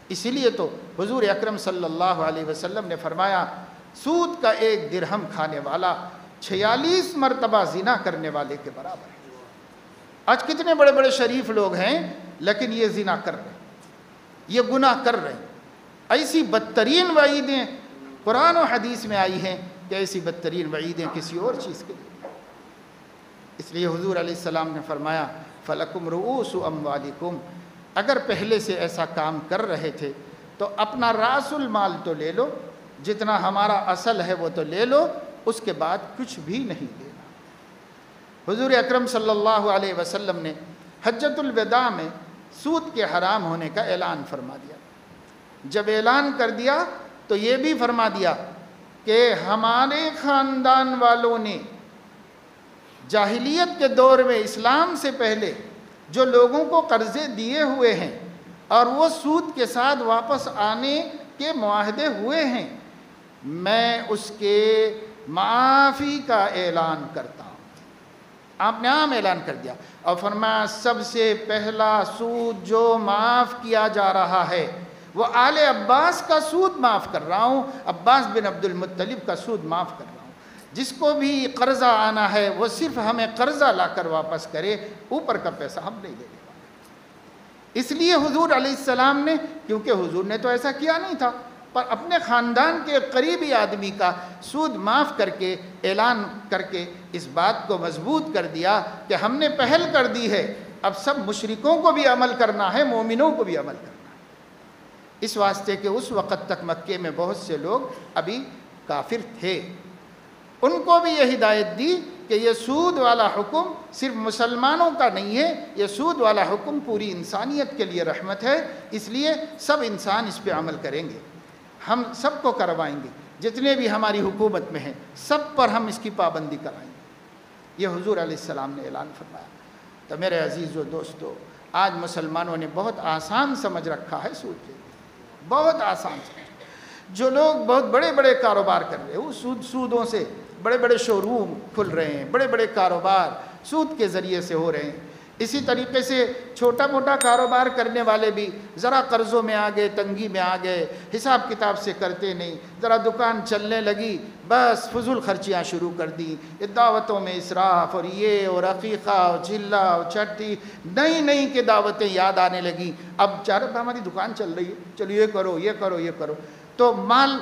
اسی لیے تو حضور اکرم صلی اللہ علیہ وسلم نے فرمایا سود کا 1 درہم کھانے والا 46 مرتبہ زنا کرنے والے کے برابر ہے۔ آج کتنے بڑے بڑے شریف لوگ ہیں لیکن یہ زنا کر رہے ہیں، یہ گناہ کر رہے ہیں۔ ایسی بدترین وعیدیں قرآن و حدیث میں آئی ہیں کہ ایسی بدترین وعیدیں کسی اور چیز کے لیے۔ اس لیے حضور علیہ السلام نے فرمایا فَلَكُمْ رُؤُوسُ أَمْوَالِكُمْ، اگر پہلے سے ایسا کام کر رہے تھے تو اپنا راس المال تو لے لو، جتنا ہمارا اصل ہے وہ تو لے لو، اس کے بعد کچھ بھی نہیں لینا۔ حضور اکرم صلی اللہ علیہ وسلم نے حجۃ الوداع میں سود کے حرام ہونے کا اعلان فرما دیا۔ جب اعلان کر دیا تو یہ بھی فرما دیا کہ ہمارے خاندان والوں نے جاہلیت کے دور میں اسلام سے پہلے جو لوگوں کو قرضے دیے ہوئے ہیں اور وہ سود کے ساتھ واپس آنے کے معاہدے ہوئے ہیں، میں اس کے معافی کا اعلان کرتا ہوں۔ آپ نے عام اعلان کر دیا اور فرمایا سب سے پہلا سود جو معاف کیا جا رہا ہے وہ آل عباس کا سود معاف کر رہا ہوں، عباس بن عبد المطلب کا سود معاف کر رہا ہوں۔ جس کو بھی قرضہ آنا ہے وہ صرف ہمیں قرضہ لا کر واپس کرے، اوپر کا پیسہ ہم نہیں لے لیں۔ اس لیے حضور علیہ السلام نے، کیونکہ حضور نے تو ایسا کیا نہیں تھا، پر اپنے خاندان کے قریبی آدمی کا سود معاف کر کے اعلان کر کے اس بات کو مضبوط کر دیا کہ ہم نے پہل کر دی ہے، اب سب مشرکوں کو بھی عمل کرنا ہے، مومنوں کو بھی عمل کرنا ہے۔ اس واسطے کہ اس وقت تک مکے میں بہت سے لوگ ابھی کافر تھے، ان کو بھی یہ ہدایت دی کہ یہ سود والا حکم صرف مسلمانوں کا نہیں ہے، یہ سود والا حکم پوری انسانیت کے لیے رحمت ہے، اس لیے سب انسان اس پہ عمل کریں گے، ہم سب کو کروائیں گے، جتنے بھی ہماری حکومت میں ہیں سب پر ہم اس کی پابندی کرائیں گے۔ یہ حضور علیہ السلام نے اعلان فرمایا۔ تو میرے عزیز و دوستو، آج مسلمانوں نے بہت آسان سمجھ رکھا ہے سود کے، بہت آسان سمجھ۔ جو لوگ بہت بڑے بڑے کاروبار کر رہے ہیں، وہ سودوں سے بڑے بڑے شو روم کھل رہے ہیں، بڑے بڑے کاروبار سود کے ذریعے سے ہو رہے ہیں۔ اسی طریقے سے چھوٹا موٹا کاروبار کرنے والے بھی ذرا قرضوں میں آ گئے، تنگی میں آ گئے، حساب کتاب سے کرتے نہیں، ذرا دکان چلنے لگی بس فضول خرچیاں شروع کر دیں، دعوتوں میں اسراف اور یہ اور عقیقہ اور چلہ اور چھٹی، نئی نئی کے دعوتیں یاد آنے لگیں۔ اب چارہ ہماری دکان چل رہی ہے، چلو یہ کرو یہ کرو یہ کرو، تو مال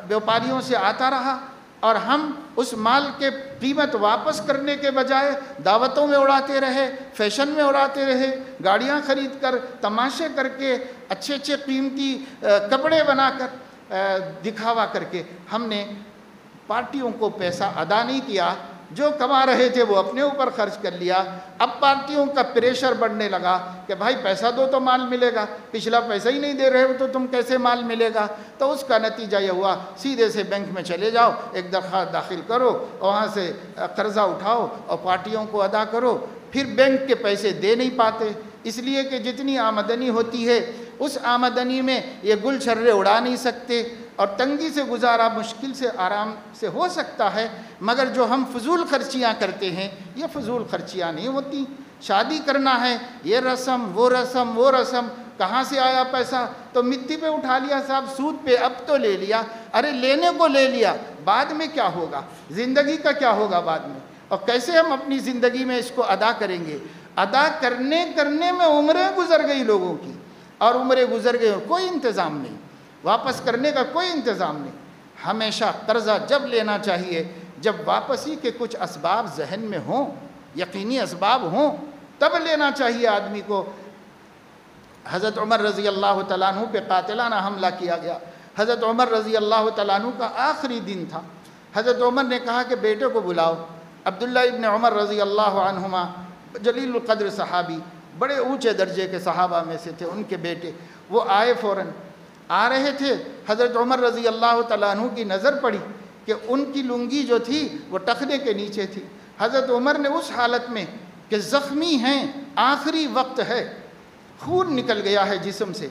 بیوپاریوں سے آتا رہا اور ہم اس مال کے قیمت واپس کرنے کے بجائے دعوتوں میں اڑاتے رہے، فیشن میں اڑاتے رہے، گاڑیاں خرید کر، تماشے کر کے، اچھے اچھے قیمتی کپڑے بنا کر، دکھاوا کر کے ہم نے پارٹیوں کو پیسہ ادا نہیں کیا، جو کما رہے تھے وہ اپنے اوپر خرچ کر لیا۔ اب پارٹیوں کا پریشر بڑھنے لگا کہ بھائی پیسہ دو تو مال ملے گا، پچھلا پیسہ ہی نہیں دے رہے ہو تو تم کیسے مال ملے گا؟ تو اس کا نتیجہ یہ ہوا سیدھے سے بینک میں چلے جاؤ، ایک درخواست داخل کرو، وہاں سے قرضہ اٹھاؤ اور پارٹیوں کو ادا کرو۔ پھر بینک کے پیسے دے نہیں پاتے، اس لیے کہ جتنی آمدنی ہوتی ہے اس آمدنی میں یہ گل چھرے اڑا نہیں سکتے، اور تنگی سے گزارا مشکل سے آرام سے ہو سکتا ہے، مگر جو ہم فضول خرچیاں کرتے ہیں یہ فضول خرچیاں نہیں ہوتی۔ شادی کرنا ہے، یہ رسم وہ رسم وہ رسم، کہاں سے آیا پیسہ؟ تو مٹی پہ اٹھا لیا صاحب، سود پہ اب تو لے لیا، ارے لینے کو لے لیا، بعد میں کیا ہوگا؟ زندگی کا کیا ہوگا بعد میں؟ اور کیسے ہم اپنی زندگی میں اس کو ادا کریں گے؟ ادا کرنے میں عمریں گزر گئی لوگوں کی، اور عمریں گزر گئی اور کوئی انتظام نہیں، واپس کرنے کا کوئی انتظام نہیں۔ ہمیشہ قرضہ جب لینا چاہیے جب واپسی کے کچھ اسباب ذہن میں ہوں، یقینی اسباب ہوں، تب لینا چاہیے آدمی کو۔ حضرت عمر رضی اللہ تعالیٰ عنہ پہ قاتلانہ حملہ کیا گیا۔ حضرت عمر رضی اللہ تعالیٰ عنہ کا آخری دن تھا۔ حضرت عمر نے کہا کہ بیٹے کو بلاؤ۔ عبداللہ ابن عمر رضی اللہ عنہما جلیل القدر صحابی، بڑے اونچے درجے کے صحابہ میں سے تھے، ان کے بیٹے، وہ آئے فوراً آ رہے تھے۔ حضرت عمر رضی اللہ تعالیٰ عنہ کی نظر پڑی کہ ان کی لنگی جو تھی وہ ٹخنے کے نیچے تھی۔ حضرت عمر نے اس حالت میں کہ زخمی ہیں، آخری وقت ہے، خون نکل گیا ہے جسم سے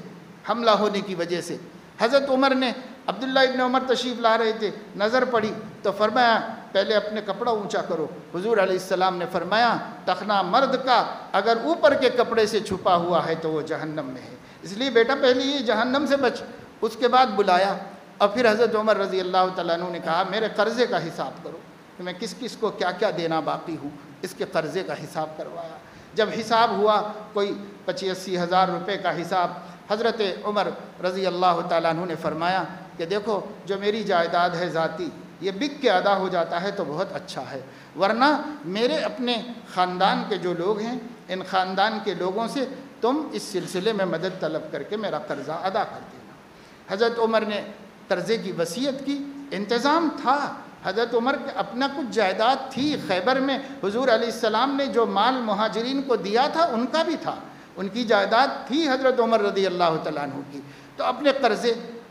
حملہ ہونے کی وجہ سے، حضرت عمر نے عبداللہ ابن عمر تشریف لا رہے تھے، نظر پڑی تو فرمایا پہلے اپنے کپڑا اونچا کرو۔ حضور علیہ السلام نے فرمایا ٹخنا مرد کا اگر اوپر کے کپڑے سے چھپا ہوا ہے تو وہ جہنم میں ہے، اس لیے بیٹا پہلے یہ جہنم سے بچ۔ اس کے بعد بلایا اور پھر حضرت عمر رضی اللہ تعالیٰ عنہ نے کہا میرے قرضے کا حساب کرو کہ میں کس کس کو کیا کیا دینا باقی ہوں، اس کے قرضے کا حساب کروایا۔ جب حساب ہوا کوئی 85-80 ہزار روپے کا حساب، حضرت عمر رضی اللہ تعالیٰ عنہ نے فرمایا کہ دیکھو جو میری جائیداد ہے ذاتی یہ بک کے ادا ہو جاتا ہے تو بہت اچھا ہے، ورنہ میرے اپنے خاندان کے جو لوگ ہیں ان خاندان کے لوگوں سے تم اس سلسلے میں مدد طلب کر کے میرا قرضہ ادا کر دینا۔ حضرت عمر نے قرضے کی وصیت کی، انتظام تھا، حضرت عمر کے اپنا کچھ جائیداد تھی، خیبر میں حضور علیہ السلام نے جو مال مہاجرین کو دیا تھا ان کا بھی تھا، ان کی جائیداد تھی حضرت عمر رضی اللہ تعالیٰ عنہ کی۔ تو اپنے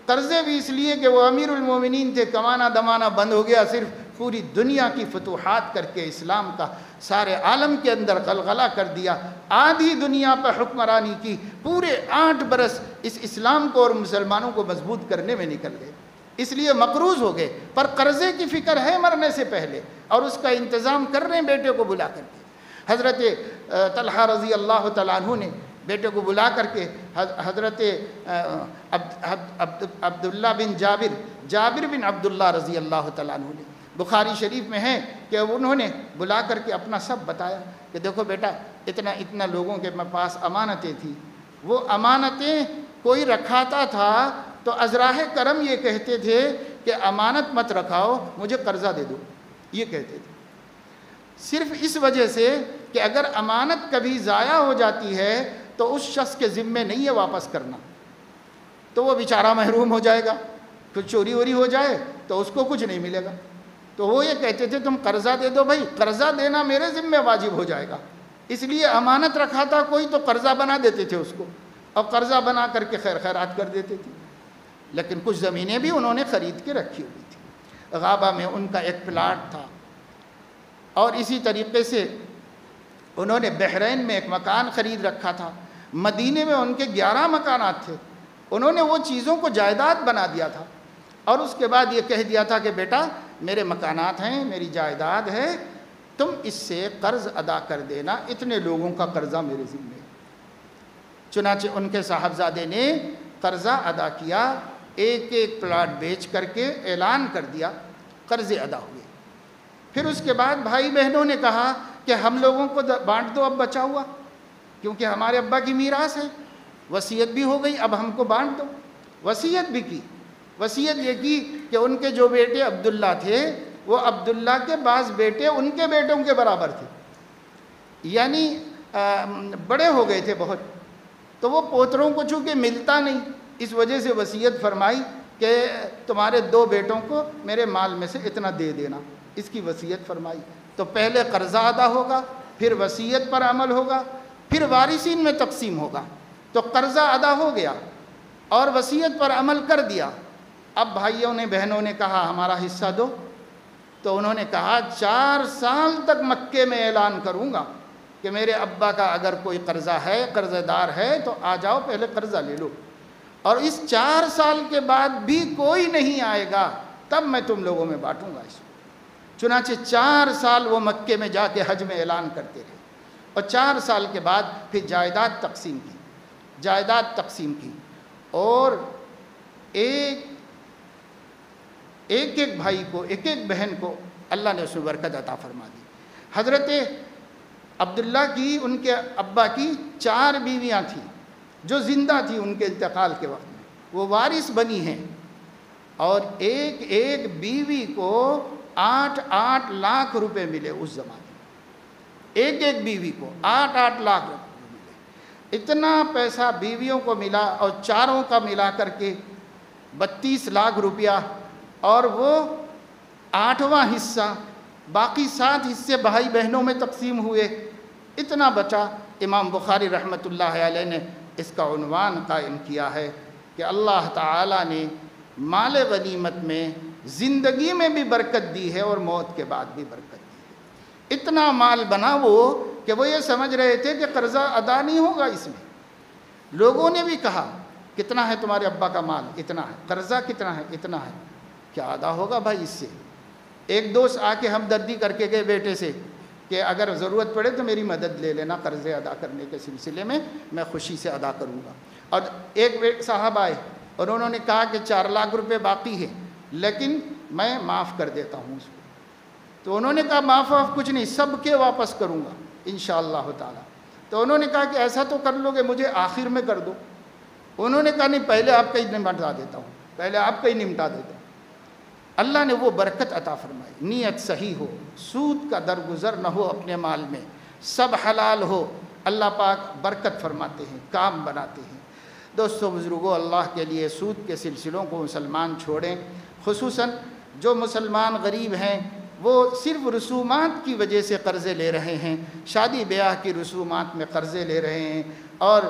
قرضے بھی اس لیے کہ وہ امیر المومنین تھے، کمانا دمانا بند ہو گیا، صرف پوری دنیا کی فتوحات کر کے اسلام کا سارے عالم کے اندر غلغلہ کر دیا، آدھی دنیا پر حکمرانی کی، پورے 8 برس اس اسلام کو اور مسلمانوں کو مضبوط کرنے میں نکل گئے، اس لیے مقروض ہو گئے، پر قرضے کی فکر ہے مرنے سے پہلے اور اس کا انتظام کر رہے ہیں بیٹے کو بلا کر کے۔ حضرت طلحہ رضی اللہ تعالیٰ عنہ نے بیٹے کو بلا کر کے حضرت عبداللہ بن جابر بن عبداللہ رضی اللہ تعالیٰ عنہ نے، بخاری شریف میں ہے کہ انہوں نے بلا کر کے اپنا سب بتایا کہ دیکھو بیٹا اتنا لوگوں کے پاس امانتیں تھیں، وہ امانتیں کوئی رکھاتا تھا تو ازراہ کرم یہ کہتے تھے کہ امانت مت رکھاؤ مجھے قرضہ دے دو، یہ کہتے تھے، صرف اس وجہ سے کہ اگر امانت کبھی ضائع ہو جاتی ہے تو اس شخص کے ذمے نہیں ہے واپس کرنا، تو وہ بیچارہ محروم ہو جائے گا، کچھ چوری ووری ہو جائے تو اس کو کچھ نہیں ملے گا، تو وہ یہ کہتے تھے تم قرضہ دے دو بھائی، قرضہ دینا میرے ذمے واجب ہو جائے گا، اس لیے امانت رکھا تھا کوئی تو قرضہ بنا دیتے تھے اس کو، اور قرضہ بنا کر کے خیر خیرات کر دیتے تھے۔ لیکن کچھ زمینیں بھی انہوں نے خرید کے رکھی ہوئی تھی، غابہ میں ان کا ایک پلاٹ تھا، اور اسی طریقے سے انہوں نے بحرین میں ایک مکان خرید رکھا تھا، مدینے میں ان کے 11 مکانات تھے، انہوں نے وہ چیزوں کو جائیداد بنا دیا تھا، اور اس کے بعد یہ کہہ دیا تھا کہ بیٹا میرے مکانات ہیں، میری جائیداد ہے، تم اس سے قرض ادا کر دینا، اتنے لوگوں کا قرضہ میرے ذمے۔ چنانچہ ان کے صاحبزادے نے قرضہ ادا کیا، ایک ایک پلاٹ بیچ کر کے اعلان کر دیا، قرضے ادا ہوئے۔ پھر اس کے بعد بھائی بہنوں نے کہا کہ ہم لوگوں کو بانٹ دو اب بچا ہوا، کیونکہ ہمارے ابا کی میراث ہے، وصیت بھی ہو گئی اب ہم کو بانٹ دو۔ وصیت بھی کی، وصیت یہ کی کہ ان کے جو بیٹے عبداللہ تھے وہ عبداللہ کے بعض بیٹے ان کے بیٹوں کے برابر تھے، یعنی بڑے ہو گئے تھے بہت، تو وہ پوتروں کو چونکہ ملتا نہیں، اس وجہ سے وصیت فرمائی کہ تمہارے 2 بیٹوں کو میرے مال میں سے اتنا دے دینا، اس کی وصیت فرمائی۔ تو پہلے قرضہ ادا ہوگا، پھر وصیت پر عمل ہوگا، پھر وارثین میں تقسیم ہوگا۔ تو قرضہ ادا ہو گیا اور وصیت پر عمل کر دیا، اب بھائیوں نے بہنوں نے کہا ہمارا حصہ دو، تو انہوں نے کہا 4 سال تک مکے میں اعلان کروں گا کہ میرے ابا کا اگر کوئی قرضہ ہے، قرضہ دار ہے تو آ جاؤ پہلے قرضہ لے لو، اور اس 4 سال کے بعد بھی کوئی نہیں آئے گا تب میں تم لوگوں میں بانٹوں گا اس کو۔ چنانچہ 4 سال وہ مکے میں جا کے حج میں اعلان کرتے رہے، اور 4 سال کے بعد پھر جائیداد تقسیم کی، اور ایک بھائی کو، ایک بہن کو اللہ نے اس میں برکت عطا فرما دی۔ حضرت عبداللہ کی، ان کے ابا کی 4 بیویاں تھیں جو زندہ تھیں ان کے انتقال کے وقت میں، وہ وارث بنی ہیں، اور ایک بیوی کو 8 لاکھ روپے ملے اس زمانے میں، ایک بیوی کو 8 لاکھ روپے ملے، اتنا پیسہ بیویوں کو ملا، اور چاروں کا ملا کر کے 32 لاکھ روپیہ، اور وہ 8واں حصہ، باقی 7 حصے بھائی بہنوں میں تقسیم ہوئے، اتنا بچا۔ امام بخاری رحمۃ اللہ علیہ نے اس کا عنوان قائم کیا ہے کہ اللہ تعالیٰ نے مال غنیمت میں زندگی میں بھی برکت دی ہے اور موت کے بعد بھی برکت دی ہے۔ اتنا مال بنا وہ کہ وہ یہ سمجھ رہے تھے کہ قرضہ ادا نہیں ہوگا اس میں۔ لوگوں نے بھی کہا کتنا ہے تمہارے ابا کا مال؟ اتنا ہے. قرضہ کتنا ہے؟ اتنا ہے. کیا ادا ہوگا بھائی اس سے؟ ایک دوست آ کے ہمدردی کر کے گئے بیٹے سے کہ اگر ضرورت پڑے تو میری مدد لے لینا قرضے ادا کرنے کے سلسلے میں خوشی سے ادا کروں گا. اور ایک صاحب آئے اور انہوں نے کہا کہ 4 لاکھ روپے باقی ہے لیکن میں معاف کر دیتا ہوں اس کو. تو انہوں نے کہا معاف کچھ نہیں، سب کے واپس کروں گا انشاءاللہ تعالی. تو انہوں نے کہا کہ ایسا تو کر لو گے مجھے آخر میں کر دو. انہوں نے کہا نہیں، پہلے آپ کا ہی نمٹا دیتا ہوں، پہلے آپ کا ہی نمٹا دیتا ہوں. اللہ نے وہ برکت عطا فرمائی. نیت صحیح ہو، سود کا درگزر نہ ہو اپنے مال میں، سب حلال ہو، اللہ پاک برکت فرماتے ہیں، کام بناتے ہیں. دوستو بزرگوں، اللہ کے لیے سود کے سلسلوں کو مسلمان چھوڑیں. خصوصاً جو مسلمان غریب ہیں وہ صرف رسومات کی وجہ سے قرضے لے رہے ہیں، شادی بیاہ کی رسومات میں قرضے لے رہے ہیں اور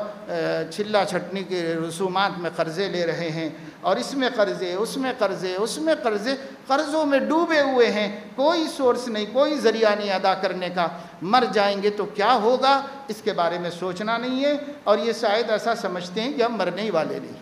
چھلا چھٹنی کی رسومات میں قرضے لے رہے ہیں، اور اس میں قرضے، اس میں قرضے، اس میں قرضے، قرضوں میں ڈوبے ہوئے ہیں. کوئی سورس نہیں، کوئی ذریعہ نہیں ادا کرنے کا. مر جائیں گے تو کیا ہوگا اس کے بارے میں سوچنا نہیں ہے، اور یہ شاید ایسا سمجھتے ہیں کہ ہم مرنے ہی والے نہیں.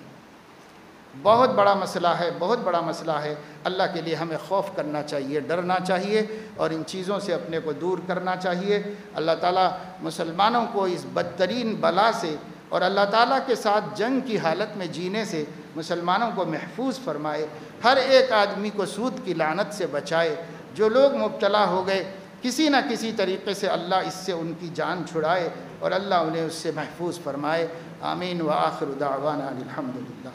بہت بڑا مسئلہ ہے، بہت بڑا مسئلہ ہے. اللہ کے لیے ہمیں خوف کرنا چاہیے، ڈرنا چاہیے اور ان چیزوں سے اپنے کو دور کرنا چاہیے. اللہ تعالیٰ مسلمانوں کو اس بدترین بلا سے اور اللہ تعالیٰ کے ساتھ جنگ کی حالت میں جینے سے مسلمانوں کو محفوظ فرمائے. ہر ایک آدمی کو سود کی لعنت سے بچائے. جو لوگ مبتلا ہو گئے کسی نہ کسی طریقے سے اللہ اس سے ان کی جان چھڑائے اور اللہ انہیں اس سے محفوظ فرمائے. آمین. وآخر دعوانا الحمدللہ.